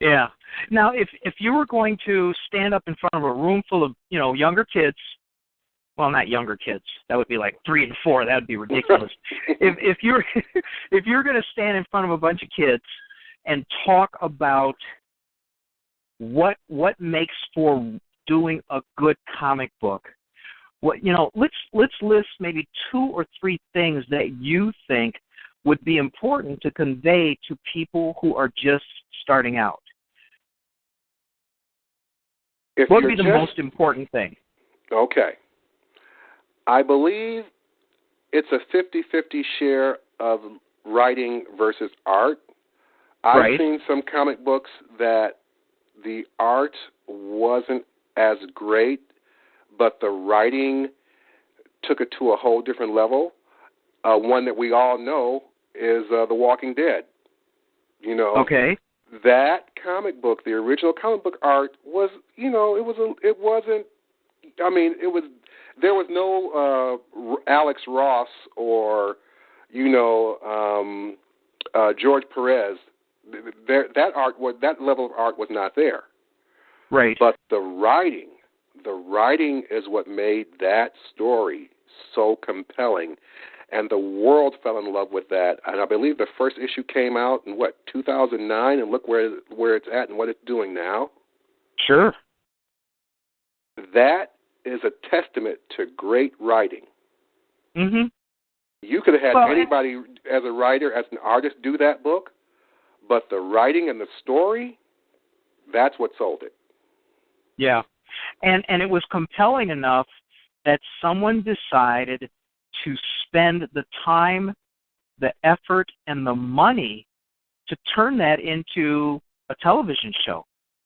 Yeah. Now, if you were going to stand up in front of a room full of younger kids, well, not younger kids, that would be like 3 and 4. That would be ridiculous. if you're going to stand in front of a bunch of kids and talk about what makes for doing a good comic book, let's list maybe 2 or 3 things that you think would be important to convey to people who are just starting out. What would be the most important thing?
Okay. I believe it's a 50-50 share of writing versus art. I've seen some comic books that the art wasn't as great, but the writing took it to a whole different level. One that we all know is The Walking Dead. You know.
Okay.
That comic book, the original comic book art was, you know, it wasn't. I mean, there was no Alex Ross or, you know, George Perez. That level of art was not there.
Right.
But the writing is what made that story so compelling, and the world fell in love with that. And I believe the first issue came out in 2009, and look where it's at and what it's doing now.
Sure.
That is a testament to great writing.
Mhm.
You could have had anybody as a writer, as an artist, do that book, but the writing and the story, that's what sold it.
Yeah. And it was compelling enough that someone decided to spend the time, the effort, and the money to turn that into a television show.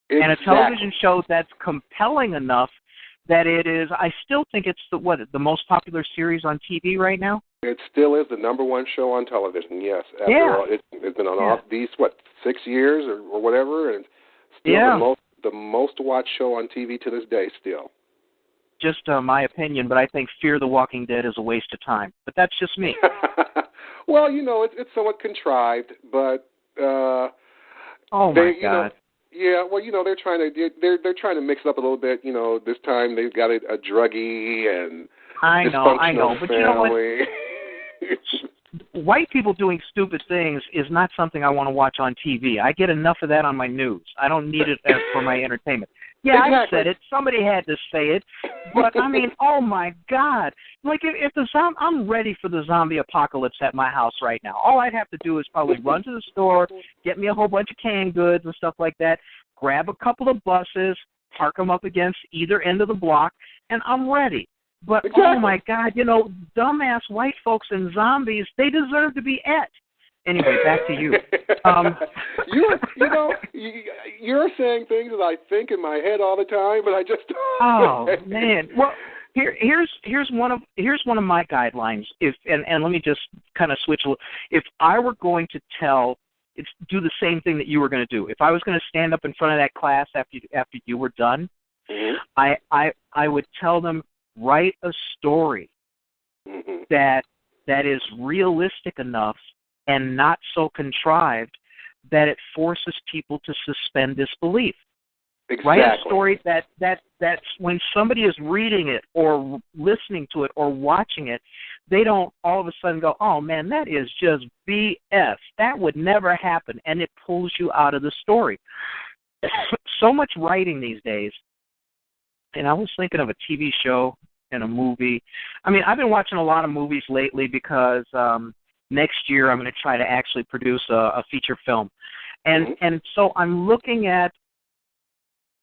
Exactly.
And a television show that's compelling enough that it is, I still think it's the most popular series on TV right now?
It still is the number one show on television, yes. After all, it's been on these, 6 years or whatever, and still the most watched show on TV to this day still.
Just my opinion, but I think Fear the Walking Dead is a waste of time. But that's just me.
Well, you know, it's somewhat contrived, but
oh my God.
Yeah, well, you know, they're trying to mix it up a little bit. You know, this time they've got a druggie and
I know, but
family.
You know what? White people doing stupid things is not something I want to watch on TV. I get enough of that on my news. I don't need it for my entertainment. Yeah, exactly. I said it. Somebody had to say it. But, I mean, oh, my God. Like, if I'm ready for the zombie apocalypse at my house right now. All I'd have to do is probably run to the store, get me a whole bunch of canned goods and stuff like that, grab a couple of buses, park them up against either end of the block, and I'm ready. But, oh, my God, you know, dumbass white folks and zombies, they deserve to be et. Anyway, back to you.
You're saying things that I think in my head all the time, but I just don't.
Oh, man. Well, here's one of my guidelines. And let me just kind of switch a little. If I were going to do the same thing that you were going to do. If I was going to stand up in front of that class after you were done, mm-hmm. I would tell them, write a story mm-hmm. that is realistic enough and not so contrived that it forces people to suspend disbelief.
Exactly.
Write a story that's when somebody is reading it or listening to it or watching it, they don't all of a sudden go, oh, man, that is just BS. That would never happen, and it pulls you out of the story. So much writing these days, and I was thinking of a TV show and a movie. I mean, I've been watching a lot of movies lately because next year I'm going to try to actually produce a feature film. And so I'm looking at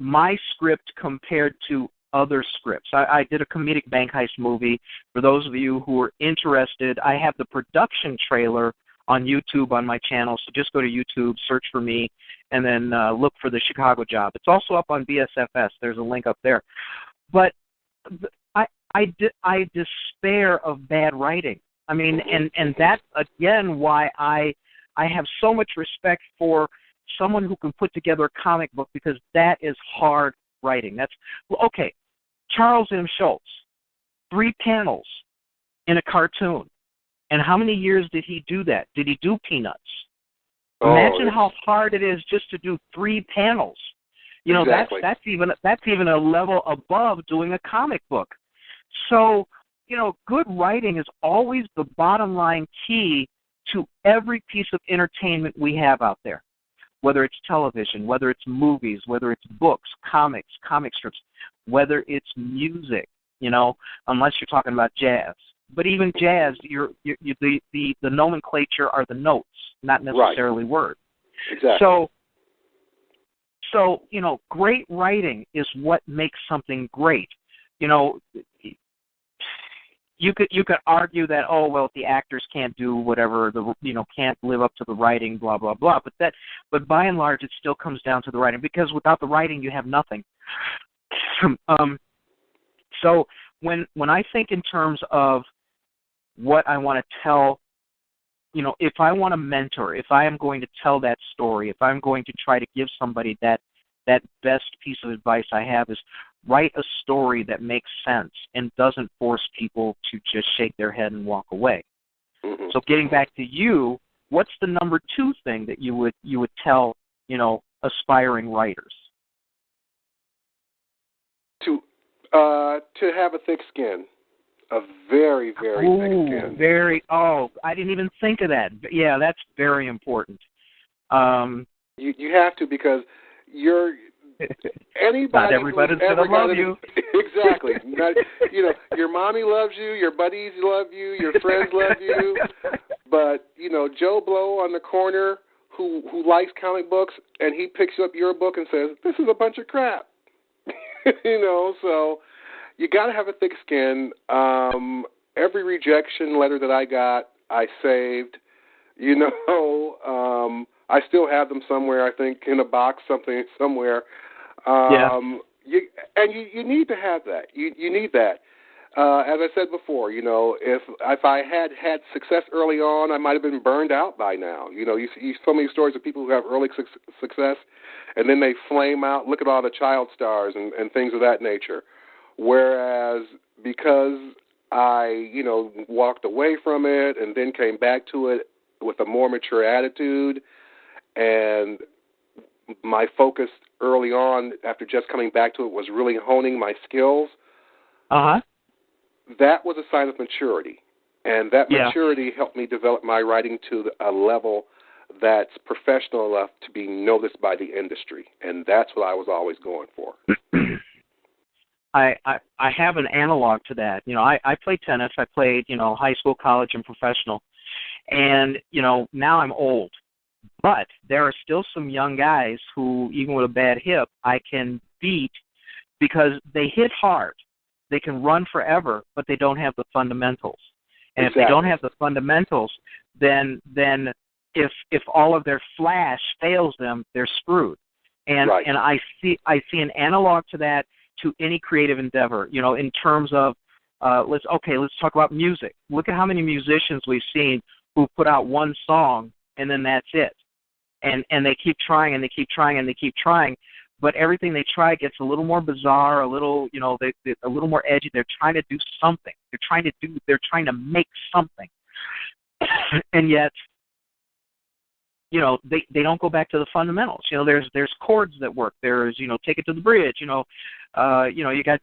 my script compared to other scripts. I did a comedic bank heist movie. For those of you who are interested, I have the production trailer on YouTube on my channel, so just go to YouTube, search for me, and then look for The Chicago Job. It's also up on BSFS. There's a link up there. But I despair of bad writing. I mean, and that's, again, why I have so much respect for someone who can put together a comic book, because that is hard writing. That's, okay, Charles M. Schultz, 3 panels in a cartoon. And how many years did he do that? Did he do Peanuts? Imagine how hard it is just to do 3 panels. You know, exactly. that's even a level above doing a comic book. So, you know, good writing is always the bottom line key to every piece of entertainment we have out there, whether it's television, whether it's movies, whether it's books, comics, comic strips, whether it's music, you know, unless you're talking about jazz. But even jazz, the nomenclature are the notes, not necessarily words.
Exactly.
So, you know, great writing is what makes something great. You know, you could argue that, oh, well, the actors can't do whatever, can't live up to the writing, blah blah blah. But by and large, it still comes down to the writing, because without the writing, you have nothing. So when I think in terms of what I want to tell if I want to mentor, if I am going to tell that story, if I'm going to try to give somebody that best piece of advice I have is write a story that makes sense and doesn't force people to just shake their head and walk away.
Mm-hmm.
So getting back to you, what's the number 2 thing that you would tell, aspiring writers?
To have a thick skin, a very, very thick skin.
I didn't even think of that. Yeah, that's very important.
You have to, because anybody
not everybody's
who's ever
gonna love you.
Exactly. Your mommy loves you, your buddies love you, your friends love you, but Joe Blow on the corner who likes comic books, and he picks up your book and says, "This is a bunch of crap." So you got to have a thick skin. Every rejection letter that I got, I saved. I still have them somewhere, I think, in a box, somewhere. You need to have that. You need that. As I said before, if I had success early on, I might have been burned out by now. You see so many stories of people who have early success, and then they flame out. Look at all the child stars and things of that nature. Whereas because I, walked away from it and then came back to it with a more mature attitude, and my focus early on after just coming back to it was really honing my skills.
Uh-huh.
That was a sign of maturity, and that maturity helped me develop my writing to a level that's professional enough to be noticed by the industry, and that's what I was always going for.
I have an analog to that. I played tennis. I played, high school, college, and professional, and, now I'm old. But there are still some young guys who, even with a bad hip, I can beat because they hit hard. They can run forever, but they don't have the fundamentals. And
Exactly.
If they don't have the fundamentals, then if all of their flash fails them, they're screwed. And
right.
and I see an analog to that to any creative endeavor. In terms of let's talk about music. Look at how many musicians we've seen who put out one song and then that's it. And they keep trying and they keep trying and they keep trying, but everything they try gets a little more bizarre, a little, a little more edgy. They're trying to do something. They're trying to make something. And yet, they don't go back to the fundamentals. There's chords that work. There's, take it to the bridge. You got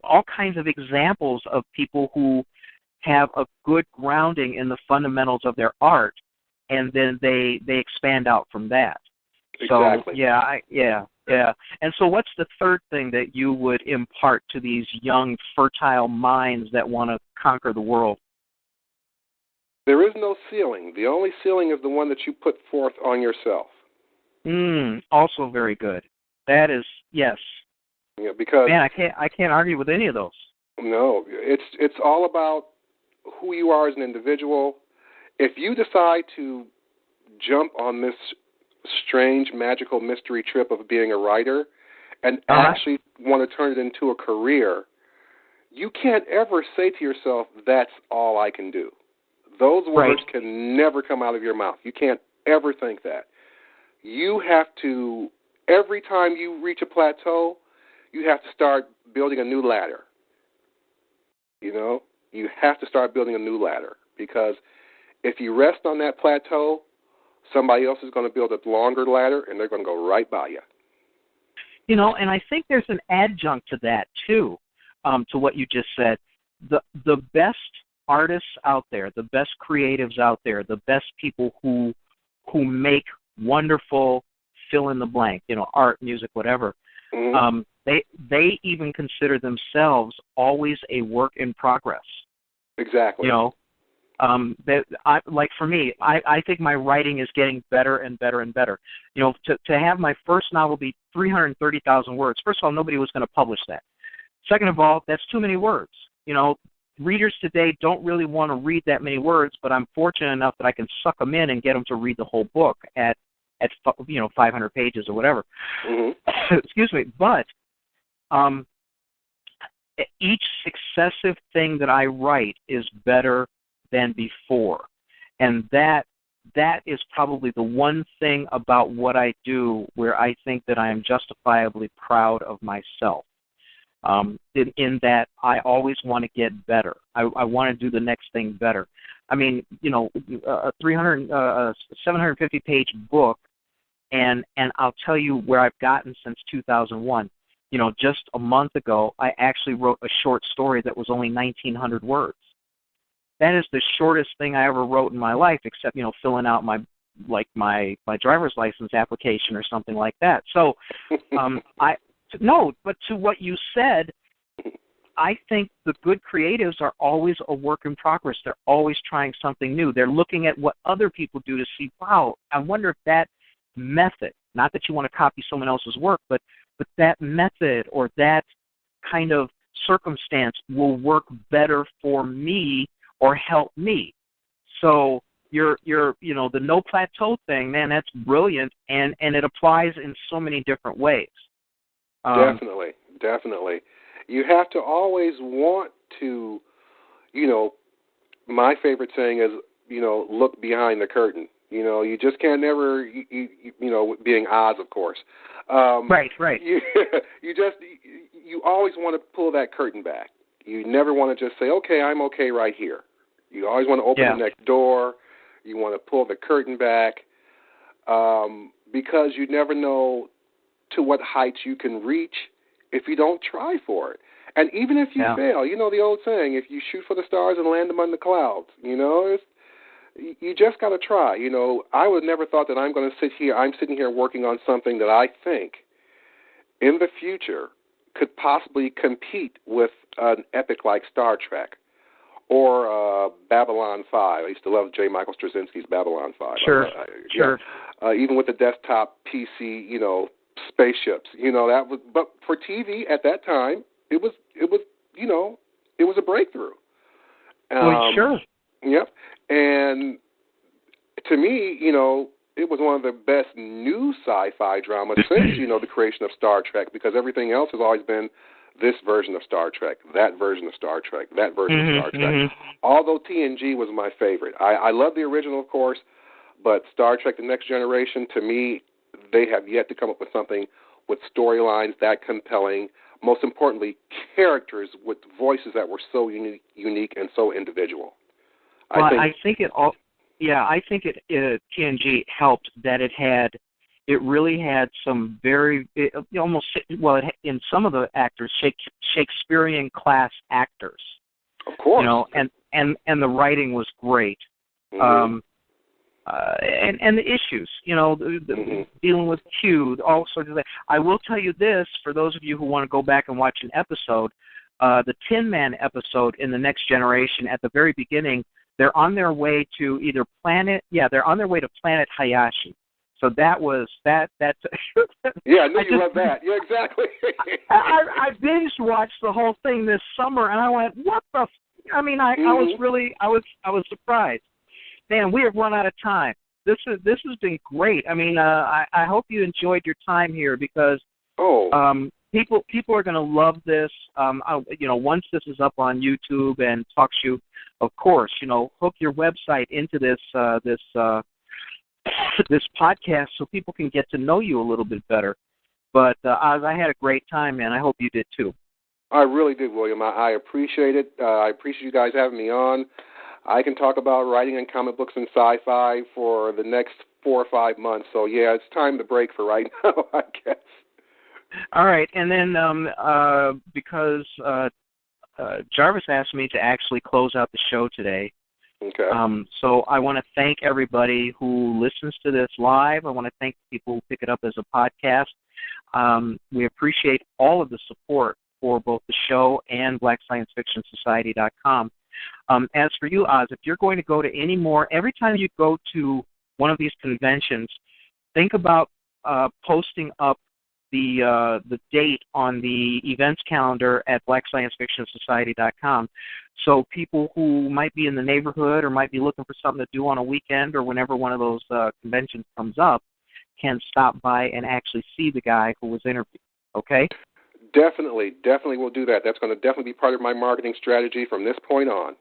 all kinds of examples of people who have a good grounding in the fundamentals of their art, and then they expand out from that.
Exactly.
So, yeah. And so what's the third thing that you would impart to these young, fertile minds that want to conquer the world?
There is no ceiling. The only ceiling is the one that you put forth on yourself.
Also very good. That is, yes.
Because
man, I can't argue with any of those.
No, it's all about who you are as an individual. If you decide to jump on this strange, magical mystery trip of being a writer and actually want to turn it into a career, you can't ever say to yourself, "That's all I can do." Those words can never come out of your mouth. You can't ever think that. You have to, every time you reach a plateau, you have to start building a new ladder. You have to start building a new ladder, because if you rest on that plateau, somebody else is going to build a longer ladder, and they're going to go right by you.
And I think there's an adjunct to that, too, to what you just said. The best artists out there, the best creatives out there, the best people who make wonderful fill in the blank, art, music, whatever.
Mm-hmm.
They even consider themselves always a work in progress.
Exactly.
Like for me, I think my writing is getting better and better and better. To have my first novel be 330,000 words. First of all, nobody was going to publish that. Second of all, that's too many words. Readers today don't really want to read that many words, but I'm fortunate enough that I can suck them in and get them to read the whole book at 500 pages or whatever.
Mm-hmm.
Excuse me. But each successive thing that I write is better than before. And that is probably the one thing about what I do where I think that I am justifiably proud of myself. In that I always want to get better. I want to do the next thing better. I mean, a 750-page book, and I'll tell you where I've gotten since 2001. Just a month ago, I actually wrote a short story that was only 1,900 words. That is the shortest thing I ever wrote in my life, except filling out my driver's license application or something like that. So, but to what you said, I think the good creatives are always a work in progress. They're always trying something new. They're looking at what other people do to see, wow, I wonder if that method, not that you want to copy someone else's work, but that method or that kind of circumstance will work better for me or help me. So the no plateau thing, man, that's brilliant, and it applies in so many different ways.
Definitely. You have to always want to, my favorite saying is, look behind the curtain. You just can't never, being Oz, of course.
Right.
You always want to pull that curtain back. You never want to just say, okay, I'm okay right here. You always want to open the next door. You want to pull the curtain back because you never know to what heights you can reach if you don't try for it. And even if you fail, the old saying, if you shoot for the stars and land them on the clouds, you just got to try. I would never thought that I'm sitting here working on something that I think in the future could possibly compete with an epic like Star Trek or Babylon 5. I used to love J. Michael Straczynski's Babylon 5.
Sure.
Even with the desktop PC, spaceships, that was. But for TV at that time, it was a breakthrough.
Sure.
Yep. And to me, it was one of the best new sci-fi dramas since the creation of Star Trek, because everything else has always been this version of Star Trek, that version of Star Trek, that version of Star Trek. Although TNG was my favorite. I love the original, of course, but Star Trek The Next Generation, to me, they have yet to come up with something with storylines that compelling. Most importantly, characters with voices that were so unique and so individual.
I think TNG helped that it really had some very, in some of the actors, Shakespearean class actors.
Of course.
And the writing was great.
Mm-hmm.
And the issues, dealing with Q, all sorts of things. I will tell you this, for those of you who want to go back and watch an episode, the Tin Man episode in The Next Generation, at the very beginning, they're on their way to planet Hayashi. So that was that.
Yeah, I knew you loved that. Yeah, exactly.
I binge watched the whole thing this summer, and I went, "What the?" I was surprised. Man, we have run out of time. This has been great. I mean, I hope you enjoyed your time here, because people are going to love this. Once this is up on YouTube and TalkShoe, of course, hook your website into this this podcast so people can get to know you a little bit better. But Oz, I had a great time, man. I hope you did too.
I really did, William. I appreciate it. I appreciate you guys having me on. I can talk about writing and comic books and sci-fi for the next 4 or 5 months. So, yeah, it's time to break for right now, I guess.
All right. And then because Jarvis asked me to actually close out the show today,
okay.
So I want to thank everybody who listens to this live. I want to thank people who pick it up as a podcast. We appreciate all of the support for both the show and BlackScienceFictionSociety.com. As for you, Oz, if you're going to go to any more, every time you go to one of these conventions, think about posting up the date on the events calendar at BlackScienceFictionSociety.com, so people who might be in the neighborhood or might be looking for something to do on a weekend or whenever one of those conventions comes up can stop by and actually see the guy who was interviewed. Okay?
Definitely will do that. That's going to definitely be part of my marketing strategy from this point on.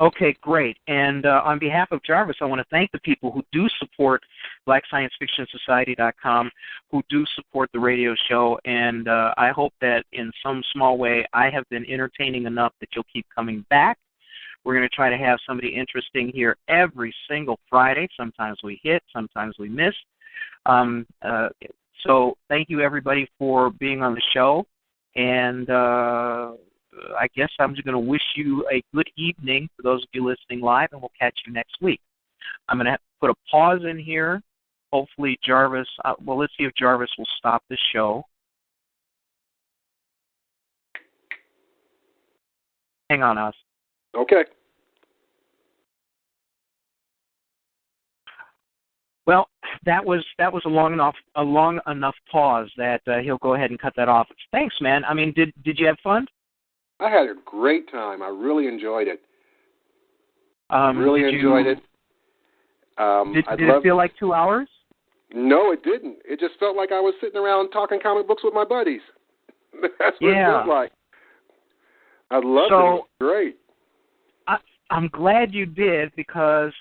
Okay, great. And on behalf of Jarvis, I want to thank the people who do support BlackScienceFictionSociety.com, who do support the radio show, and I hope that in some small way I have been entertaining enough that you'll keep coming back. We're going to try to have somebody interesting here every single Friday. Sometimes we hit, sometimes we miss. So thank you, everybody, for being on the show, and I guess I'm just going to wish you a good evening for those of you listening live, and we'll catch you next week. I'm going to have to put a pause in here. Hopefully Jarvis, let's see if Jarvis will stop the show. Hang on, us.
Okay.
Well, that was a long enough pause that he'll go ahead and cut that off. Thanks, man. I mean, did you have fun?
I had a great time. I really enjoyed it.
Did it feel like 2 hours?
No, it didn't. It just felt like I was sitting around talking comic books with my buddies. That's what it felt like. I loved it. It was great.
I'm glad you did, because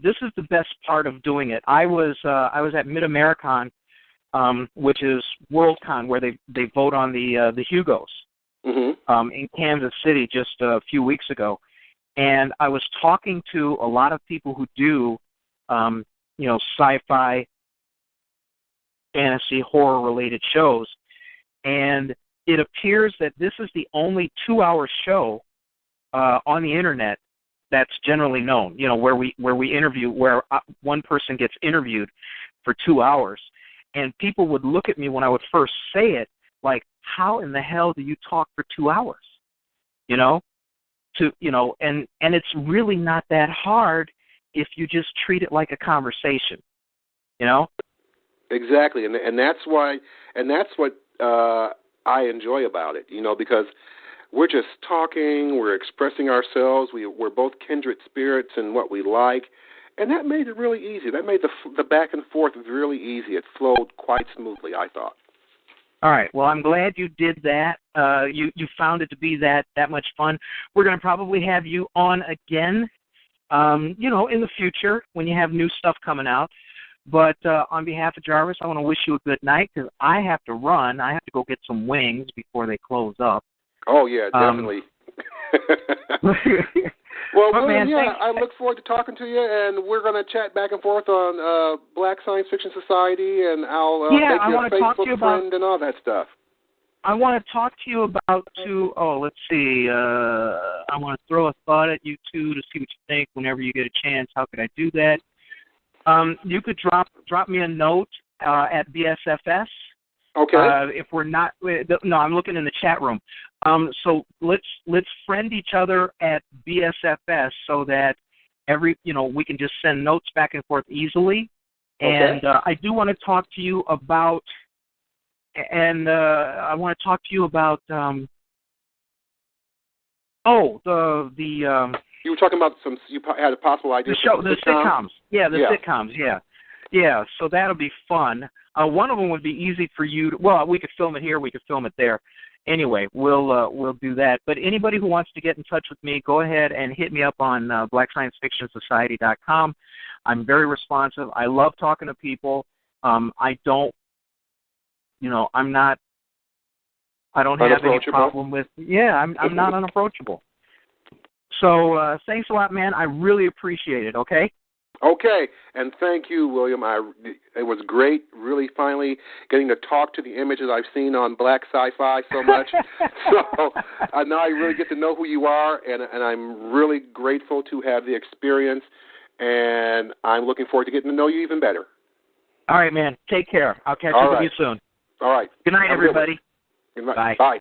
this is the best part of doing it. I was at Mid-Americon, which is Worldcon, where they vote on the Hugos.
Mm-hmm.
In Kansas City just a few weeks ago, and I was talking to a lot of people who do, sci-fi, fantasy, horror-related shows, and it appears that this is the only 2-hour show on the internet that's generally known. Where we interview, where one person gets interviewed for 2 hours, and people would look at me when I would first say it, like, how in the hell do you talk for 2 hours? And it's really not that hard if you just treat it like a conversation,
Exactly, and that's what I enjoy about it, because we're just talking, we're expressing ourselves, we're both kindred spirits in what we like, and that made it really easy. That made the back and forth really easy. It flowed quite smoothly, I thought.
All right. Well, I'm glad you did that. You found it to be that much fun. We're going to probably have you on again, in the future when you have new stuff coming out. But on behalf of Jarvis, I want to wish you a good night, because I have to run. I have to go get some wings before they close up.
Oh, yeah, definitely. Well, William, I look forward to talking to you, and we're going to chat back and forth on Black Science Fiction Society, and I'll make you a Facebook friend and all that stuff.
I want to talk to you about let's see. I want to throw a thought at you, too, to see what you think whenever you get a chance. How could I do that? You could drop me a note at BSFS.
Okay.
If we're not, no, I'm looking in the chat room. So let's friend each other at BSFS so that we can just send notes back and forth easily.
Okay.
And I do want to talk to you about, you
were talking about you had a possible idea.
The sitcoms. Yeah, sitcoms. Yeah. So that'll be fun. One of them would be easy for you. We could film it here. We could film it there. Anyway, we'll do that. But anybody who wants to get in touch with me, go ahead and hit me up on BlackScienceFictionSociety.com. I'm very responsive. I love talking to people. I don't have any problem with. Yeah, I'm not unapproachable. So thanks a lot, man. I really appreciate it. Okay.
Okay, and thank you, William. It was great, really, finally getting to talk to the images I've seen on Black Sci-Fi so much. So now I really get to know who you are, and I'm really grateful to have the experience, and I'm looking forward to getting to know you even better.
All right, man. Take care. I'll catch up with you soon.
All right.
Good night, everybody.
Good night.
Bye.
Bye.